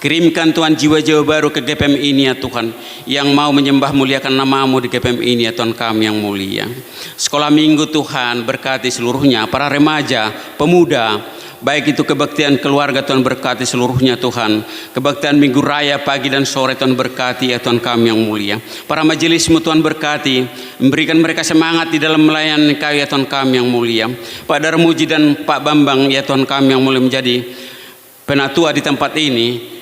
Kirimkan Tuhan jiwa-jiwa baru ke GPM ini ya Tuhan, yang mau menyembah muliakan nama-Mu di GPM ini ya Tuhan kami yang mulia. Sekolah minggu Tuhan berkati seluruhnya, para remaja, pemuda, baik itu kebaktian keluarga Tuhan berkati seluruhnya Tuhan. Kebaktian minggu raya pagi dan sore Tuhan berkati ya Tuhan kami yang mulia. Para majelis-Mu Tuhan berkati, memberikan mereka semangat di dalam melayani Kau ya Tuhan kami yang mulia. Pak Darmuji dan Pak Bambang ya Tuhan kami yang mulia menjadi penatua di tempat ini,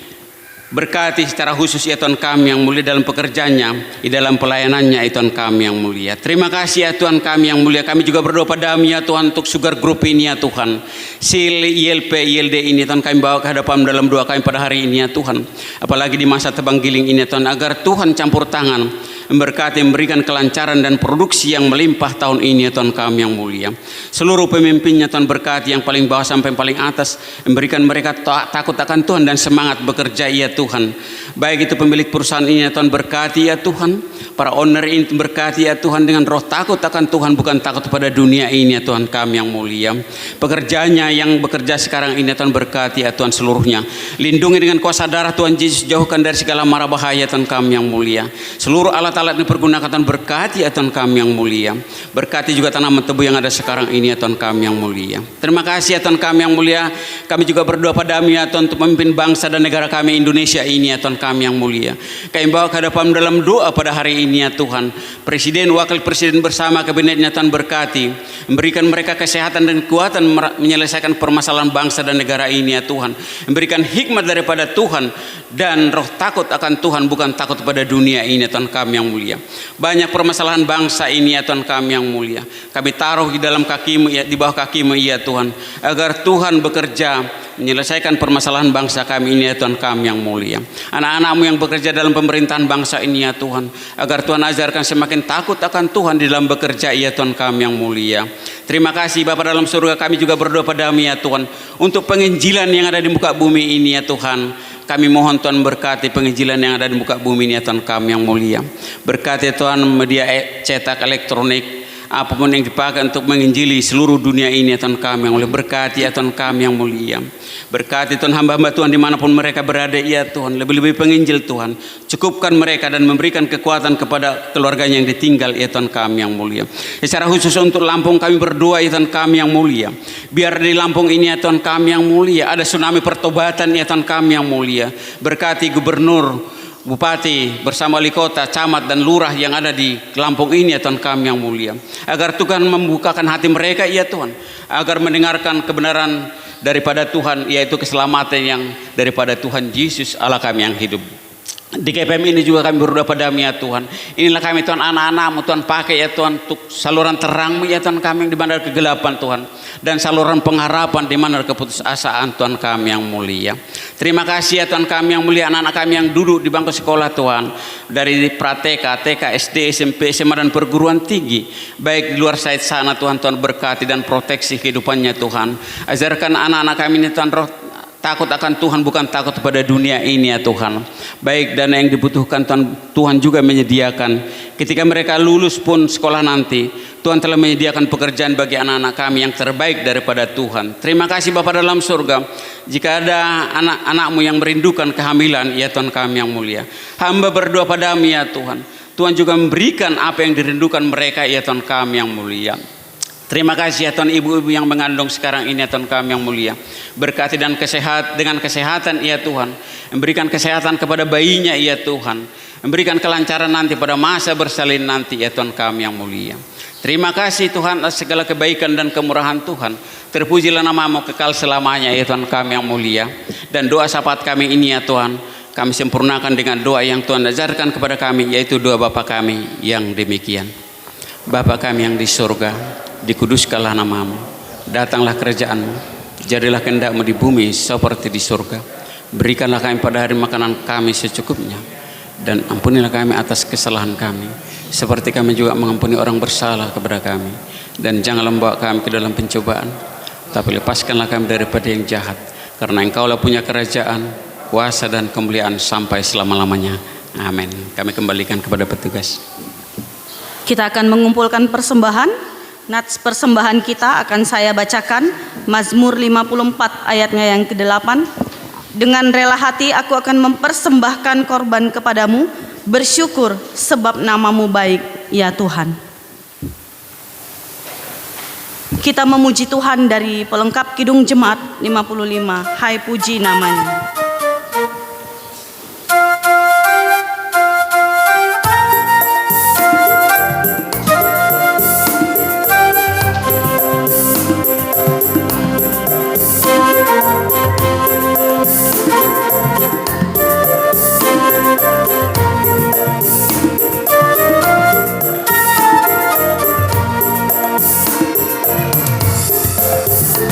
berkati secara khusus ya Tuhan kami yang mulia dalam pekerjaannya, di dalam pelayanannya ya Tuhan kami yang mulia. Terima kasih ya Tuhan kami yang mulia. Kami juga berdoa pada-Mu ya Tuhan untuk Sugar Group ini ya Tuhan, SIL, ILP, ILD ini Tuhan kami bawa ke hadapan dalam doa kami pada hari ini ya Tuhan. Apalagi di masa tebang giling ini ya Tuhan, agar Tuhan campur tangan, memberkati, memberikan kelancaran dan produksi yang melimpah tahun ini ya Tuhan kami yang mulia. Seluruh pemimpinnya Tuhan berkati, yang paling bawah sampai paling atas, memberikan mereka takut akan Tuhan dan semangat bekerja ya Tuhan. Baik itu pemilik perusahaan ini ya Tuhan berkati ya Tuhan, para owner ini berkati ya Tuhan dengan roh takut akan Tuhan, bukan takut pada dunia ini ya Tuhan kami yang mulia. Pekerjanya yang bekerja sekarang ini ya Tuhan berkati ya Tuhan seluruhnya. Lindungi dengan kuasa darah Tuhan Yesus, jauhkan dari segala mara bahaya Tuhan kami yang mulia. Seluruh alat-alat yang dipergunakan Tuhan berkati ya Tuhan kami yang mulia. Berkati juga tanaman tebu yang ada sekarang ini ya Tuhan kami yang mulia. Terima kasih ya Tuhan kami yang mulia. Kami juga berdoa pada-Mu ya Tuhan untuk memimpin bangsa dan negara kami Indonesia ini ya Tuhan kami yang mulia. Kami bawa ke hadapan dalam doa pada hari ini ya Tuhan. Presiden, wakil presiden bersama kabinetnya Tuhan berkati, memberikan mereka kesehatan dan kekuatan menyelesaikan permasalahan bangsa dan negara ini ya Tuhan. Memberikan hikmat daripada Tuhan dan roh takut akan Tuhan, bukan takut pada dunia ini ya Tuhan kami yang mulia. Banyak permasalahan bangsa ini ya Tuhan kami yang mulia. Kami taruh di dalam kaki-Mu, ya, di bawah kaki-Mu ya Tuhan, agar Tuhan bekerja menyelesaikan permasalahan bangsa kami ini ya Tuhan kami yang mulia. Anak-anak-Mu yang bekerja dalam pemerintahan bangsa ini ya Tuhan, agar Tuhan ajarkan semakin takut akan Tuhan di dalam bekerja ya Tuhan kami yang mulia. Terima kasih Bapa dalam surga, kami juga berdoa padamu ya Tuhan untuk penginjilan yang ada di muka bumi ini ya Tuhan. Kami mohon Tuhan berkati penginjilan yang ada di muka bumi ini ya Tuhan kami yang mulia. Berkati Tuhan media cetak elektronik, apapun yang dipakai untuk menginjili seluruh dunia ini ya Tuhan kami yang mulia. Berkati ya Tuhan kami yang mulia. Berkati Tuhan hamba-hamba Tuhan dimanapun mereka berada ya Tuhan. Lebih-lebih penginjil Tuhan, cukupkan mereka dan memberikan kekuatan kepada keluarganya yang ditinggal ya Tuhan kami yang mulia. Secara khusus untuk Lampung kami berdoa ya Tuhan kami yang mulia. Biar di Lampung ini ya Tuhan kami yang mulia ada tsunami pertobatan ya Tuhan kami yang mulia. Berkati gubernur, bupati bersama wali kota, camat dan lurah yang ada di Lampung ini ya Tuhan kami yang mulia. Agar Tuhan membukakan hati mereka ya Tuhan, agar mendengarkan kebenaran daripada Tuhan, yaitu keselamatan yang daripada Tuhan Yesus Allah kami yang hidup. Di KPM ini juga kami berdoa padamu ya Tuhan. Inilah kami Tuhan, anak-anak-Mu Tuhan pakai ya Tuhan untuk saluran terang-Mu ya Tuhan kami yang di mana kegelapan Tuhan, dan saluran pengharapan di mana keputusasaan Tuhan kami yang mulia. Terima kasih ya Tuhan kami yang mulia, anak-anak kami yang duduk di bangku sekolah Tuhan, dari pra-TK, TK, SD, SMP, SMA dan perguruan tinggi, baik di luar site sana Tuhan. Tuhan berkati dan proteksi kehidupannya Tuhan. Ajarkan anak-anak kami ini Tuhan roh takut akan Tuhan, bukan takut pada dunia ini ya Tuhan. Baik dana yang dibutuhkan Tuhan juga menyediakan. Ketika mereka lulus pun sekolah nanti, Tuhan telah menyediakan pekerjaan bagi anak-anak kami yang terbaik daripada Tuhan. Terima kasih Bapa dalam surga. Jika ada anak-anak-Mu yang merindukan kehamilan ya Tuhan kami yang mulia, hamba berdoa padamu ya Tuhan. Tuhan juga memberikan apa yang dirindukan mereka ya Tuhan kami yang mulia. Terima kasih ya Tuhan, ibu-ibu yang mengandung sekarang ini ya Tuhan kami yang mulia. Berkati dan dengan kesehatan ya Tuhan. Memberikan kesehatan kepada bayinya ya Tuhan. Memberikan kelancaran nanti pada masa bersalin nanti ya Tuhan kami yang mulia. Terima kasih Tuhan atas segala kebaikan dan kemurahan Tuhan. Terpujilah nama-Mu kekal selamanya ya Tuhan kami yang mulia. Dan doa syafaat kami ini ya Tuhan, kami sempurnakan dengan doa yang Tuhan ajarkan kepada kami, yaitu doa Bapa kami yang demikian. Bapa kami yang di surga, dikuduskanlah nama-Mu, datanglah kerajaan-Mu, jadilah kehendak-Mu di bumi seperti di surga. Berikanlah kami pada hari makanan kami secukupnya, dan ampunilah kami atas kesalahan kami, seperti kami juga mengampuni orang bersalah kepada kami. Dan janganlah membawa kami ke dalam pencobaan, tapi lepaskanlah kami daripada yang jahat, karena Engkau-lah punya kerajaan, kuasa dan kemuliaan sampai selama-lamanya. Amin. Kami kembalikan kepada petugas. Kita akan mengumpulkan persembahan. Nats persembahan kita akan saya bacakan. Mazmur 54 ayatnya yang ke-8. Dengan rela hati aku akan mempersembahkan korban kepadamu, bersyukur sebab nama-Mu baik ya Tuhan. Kita memuji Tuhan dari pelengkap Kidung Jemaat 55. Hai puji namanya.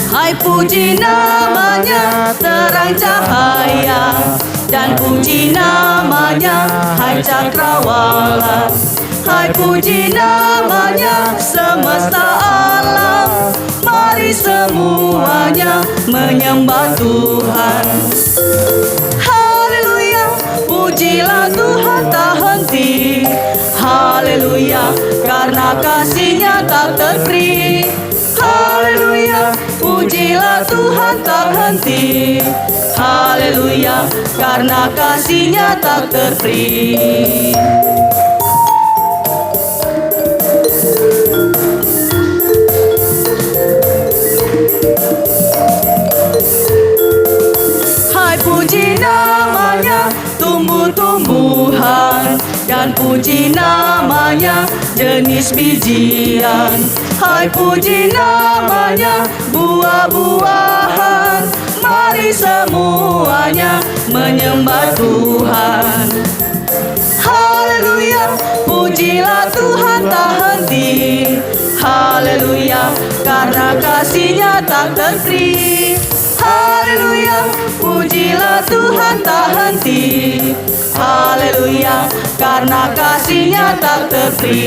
Hai puji namanya terang cahaya, dan puji namanya hai cakrawala. Hai puji namanya semesta alam, mari semuanya menyembah Tuhan. Haleluya, pujilah Tuhan tak henti. Haleluya, karena kasih-Nya tak terperi. Haleluya, pujilah Tuhan tak henti. Haleluya, karena kasih-Nya tak terperi. Hai puji namanya tumbuh-tumbuhan, dan puji namanya jenis bijian. Hai puji namanya buah-buahan, mari semuanya menyembah Tuhan. Hai haleluya, pujilah Tuhan tak henti. Haleluya, karena kasih-Nya tak terhenti. Haleluya, pujilah Tuhan tak henti. Haleluya, karena kasih-Nya tak terhenti.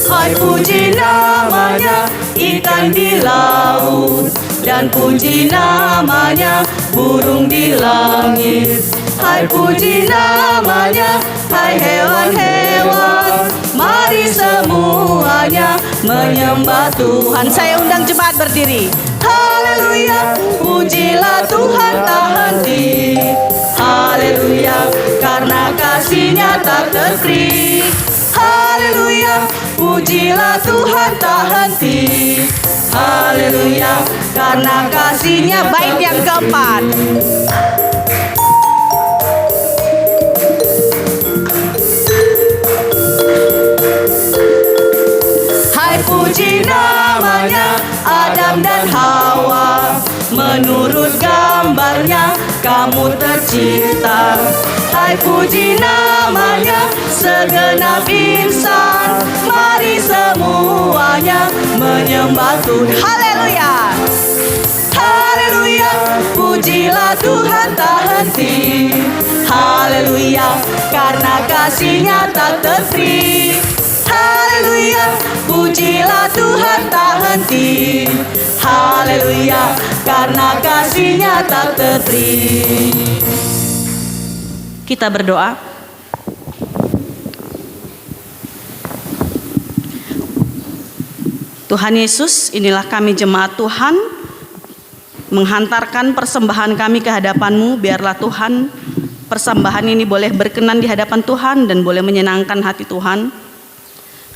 Hai puji namanya ikan di laut, dan puji namanya burung di langit. Hai puji namanya, hai hewan-hewan, mari semuanya menyembah Tuhan. Saya undang jemaat berdiri. Haleluya, pujilah Tuhan tak henti. Haleluya, karena kasih-Nya tak terhenti. Haleluya, pujilah Tuhan tak henti. Haleluya, karena kasih-Nya. Bait yang keempat. Hai puji namanya Adam dan Hawa, menurut gambarnya kamu tercipta. Hai puji namanya segenap insan, mari semuanya menyembah Tuhan. Haleluya, haleluya, pujilah Tuhan tak henti. Haleluya, karena kasih-Nya tak terhenti. Haleluya, pujilah Tuhan tak henti. Haleluya, karena kasih-Nya tak terhenti. Kita berdoa. Tuhan Yesus, inilah kami jemaat Tuhan, menghantarkan persembahan kami ke hadapan-Mu. Biarlah Tuhan, persembahan ini boleh berkenan di hadapan Tuhan dan boleh menyenangkan hati Tuhan.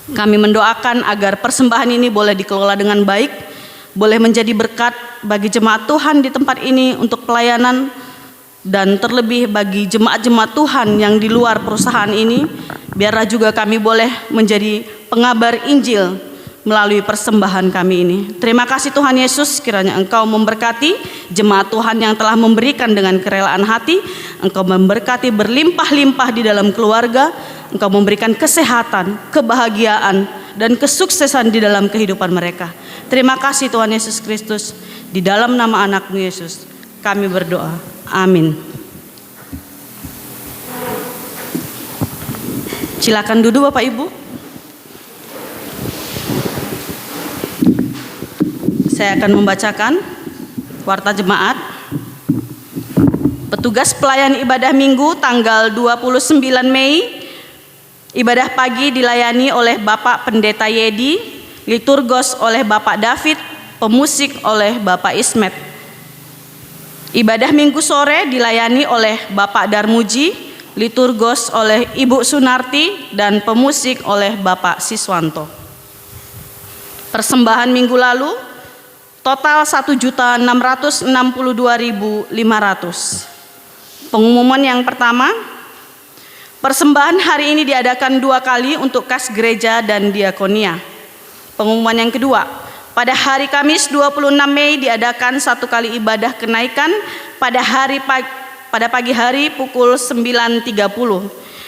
Kami mendoakan agar persembahan ini boleh dikelola dengan baik, boleh menjadi berkat bagi jemaat Tuhan di tempat ini untuk pelayanan, dan terlebih bagi jemaat-jemaat Tuhan yang di luar perusahaan ini. Biarlah juga kami boleh menjadi pengabar Injil melalui persembahan kami ini. Terima kasih Tuhan Yesus, kiranya Engkau memberkati jemaat Tuhan yang telah memberikan dengan kerelaan hati. Engkau memberkati berlimpah-limpah di dalam keluarga. Engkau memberikan kesehatan, kebahagiaan, dan kesuksesan di dalam kehidupan mereka. Terima kasih Tuhan Yesus Kristus. Di dalam nama anak-Mu Yesus kami berdoa. Amin. Silakan duduk Bapak Ibu. Saya akan membacakan warta jemaat. Petugas pelayan ibadah minggu tanggal 29 Mei, ibadah pagi dilayani oleh Bapak Pendeta Yedi, liturgos oleh Bapak David, pemusik oleh Bapak Ismet. Ibadah minggu sore dilayani oleh Bapak Darmuji, liturgos oleh Ibu Sunarti, dan pemusik oleh Bapak Siswanto. Persembahan minggu lalu total 1.662.500. Pengumuman yang pertama, persembahan hari ini diadakan 2 kali untuk kas gereja dan diakonia. Pengumuman yang kedua, pada hari Kamis 26 Mei diadakan 1 kali ibadah kenaikan pada pagi hari pukul 9.30.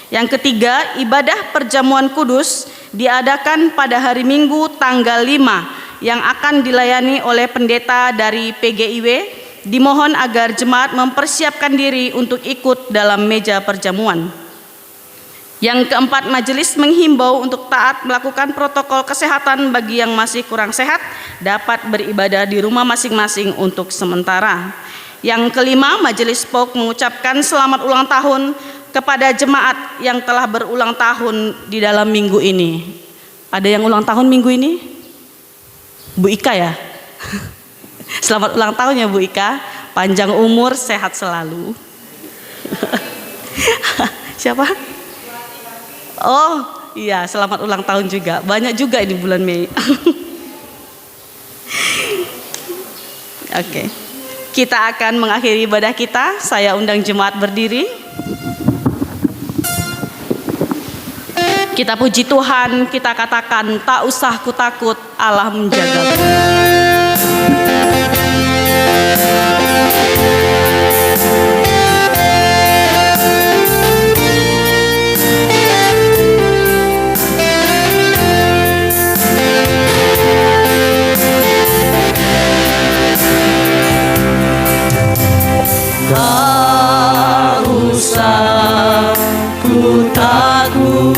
Yang ketiga, ibadah perjamuan kudus diadakan pada hari Minggu tanggal 5 yang akan dilayani oleh pendeta dari PGIW. Dimohon agar jemaat mempersiapkan diri untuk ikut dalam meja perjamuan. Yang keempat, majelis menghimbau untuk taat melakukan protokol kesehatan bagi yang masih kurang sehat dapat beribadah di rumah masing-masing untuk sementara. Yang kelima, majelis POK mengucapkan selamat ulang tahun kepada jemaat yang telah berulang tahun di dalam minggu ini. Ada yang ulang tahun minggu ini? Bu Ika ya? Selamat ulang tahun ya Bu Ika, panjang umur, sehat selalu. Siapa? Oh iya, selamat ulang tahun juga. Banyak juga ini bulan Mei. Oke, kita akan mengakhiri ibadah kita. Saya undang jemaat berdiri. Kita puji Tuhan, kita katakan tak usah ku takut, Allah menjagaku. Tak usah ku takut,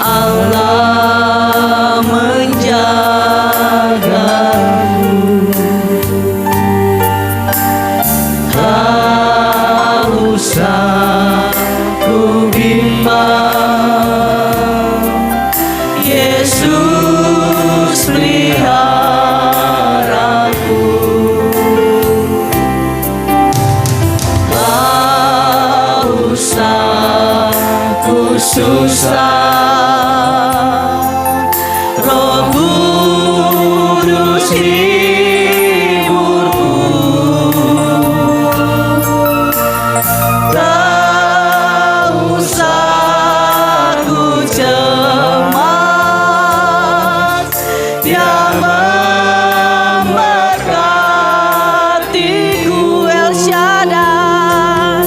Allah menjagaku. Tak usah ku bimbang, Yesus peliharaku. Tak usah ku susah, Roh Kudus hiburku. Tak usah ku cemas, Dia memberkatiku. El Shaddai,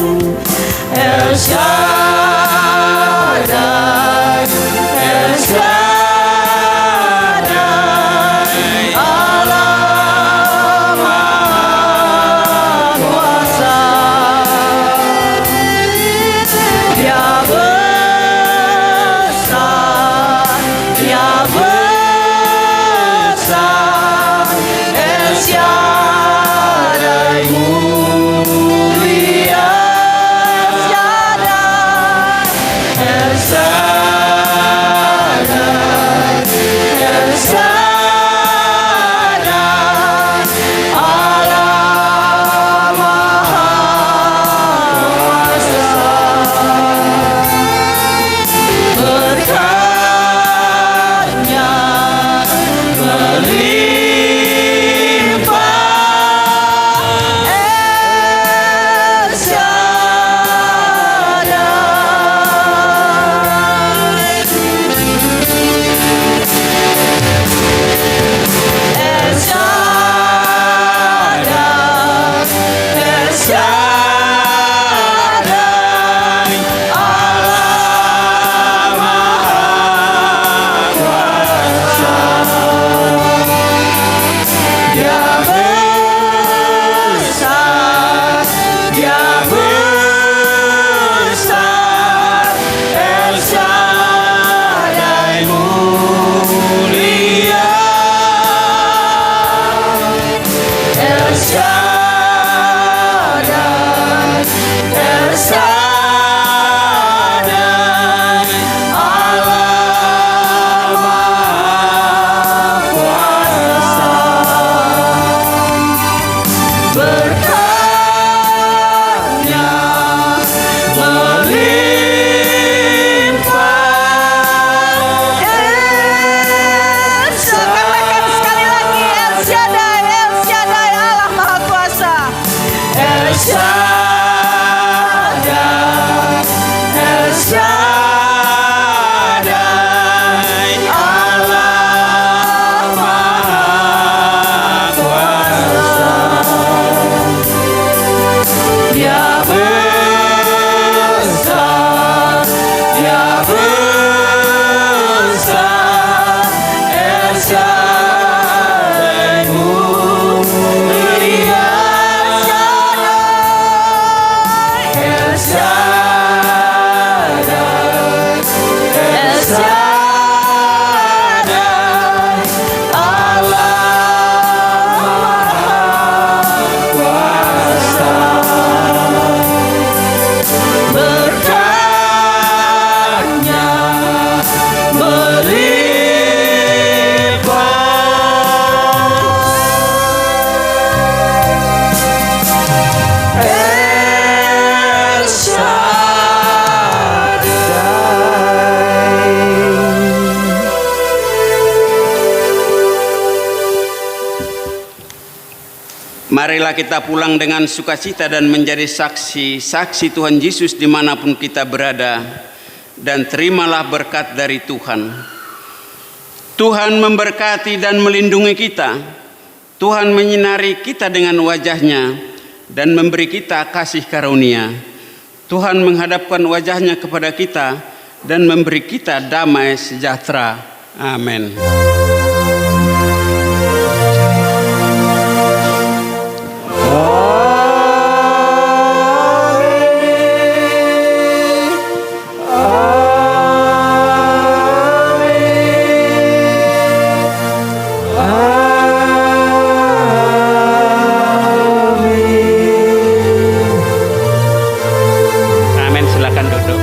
El Shaddai, El Shaddai, Allah Maha Kuasa. Dia besar, Dia besar, El Shaddai mulia, El Shaddai, El Shaddai, Allah Maha Kuasa. Berkatnya melimpah, El Shaddai, El Shaddai, El Shaddai, Allah Maha Kuasa. Dia besar, Dia besar, El Shaddai mulia, El Shaddai, El Shaddai, Allah Maha Kuasa. Berkatnya melimpah, katakan sekali lagi, El Shaddai, El Shaddai, Allah Maha Kuasa. El Shaddai, El Shaddai, Allah Maha Kuasa. Dia besar, Dia besar, El Shaddai mulia, El Shaddai, El Shaddai, Allah Maha Kuasa. Berkatnya melimpah, El Shaddai. Marilah kita pulang dengan sukacita dan menjadi saksi-saksi Tuhan Yesus dimanapun kita berada. dan terimalah berkat dari Tuhan. Tuhan memberkati dan melindungi kita. Tuhan menyinari kita dengan wajah-Nya dan memberi kita kasih karunia. Tuhan menghadapkan wajah-Nya kepada kita dan memberi kita damai sejahtera. Amin. Amin. Silakan duduk.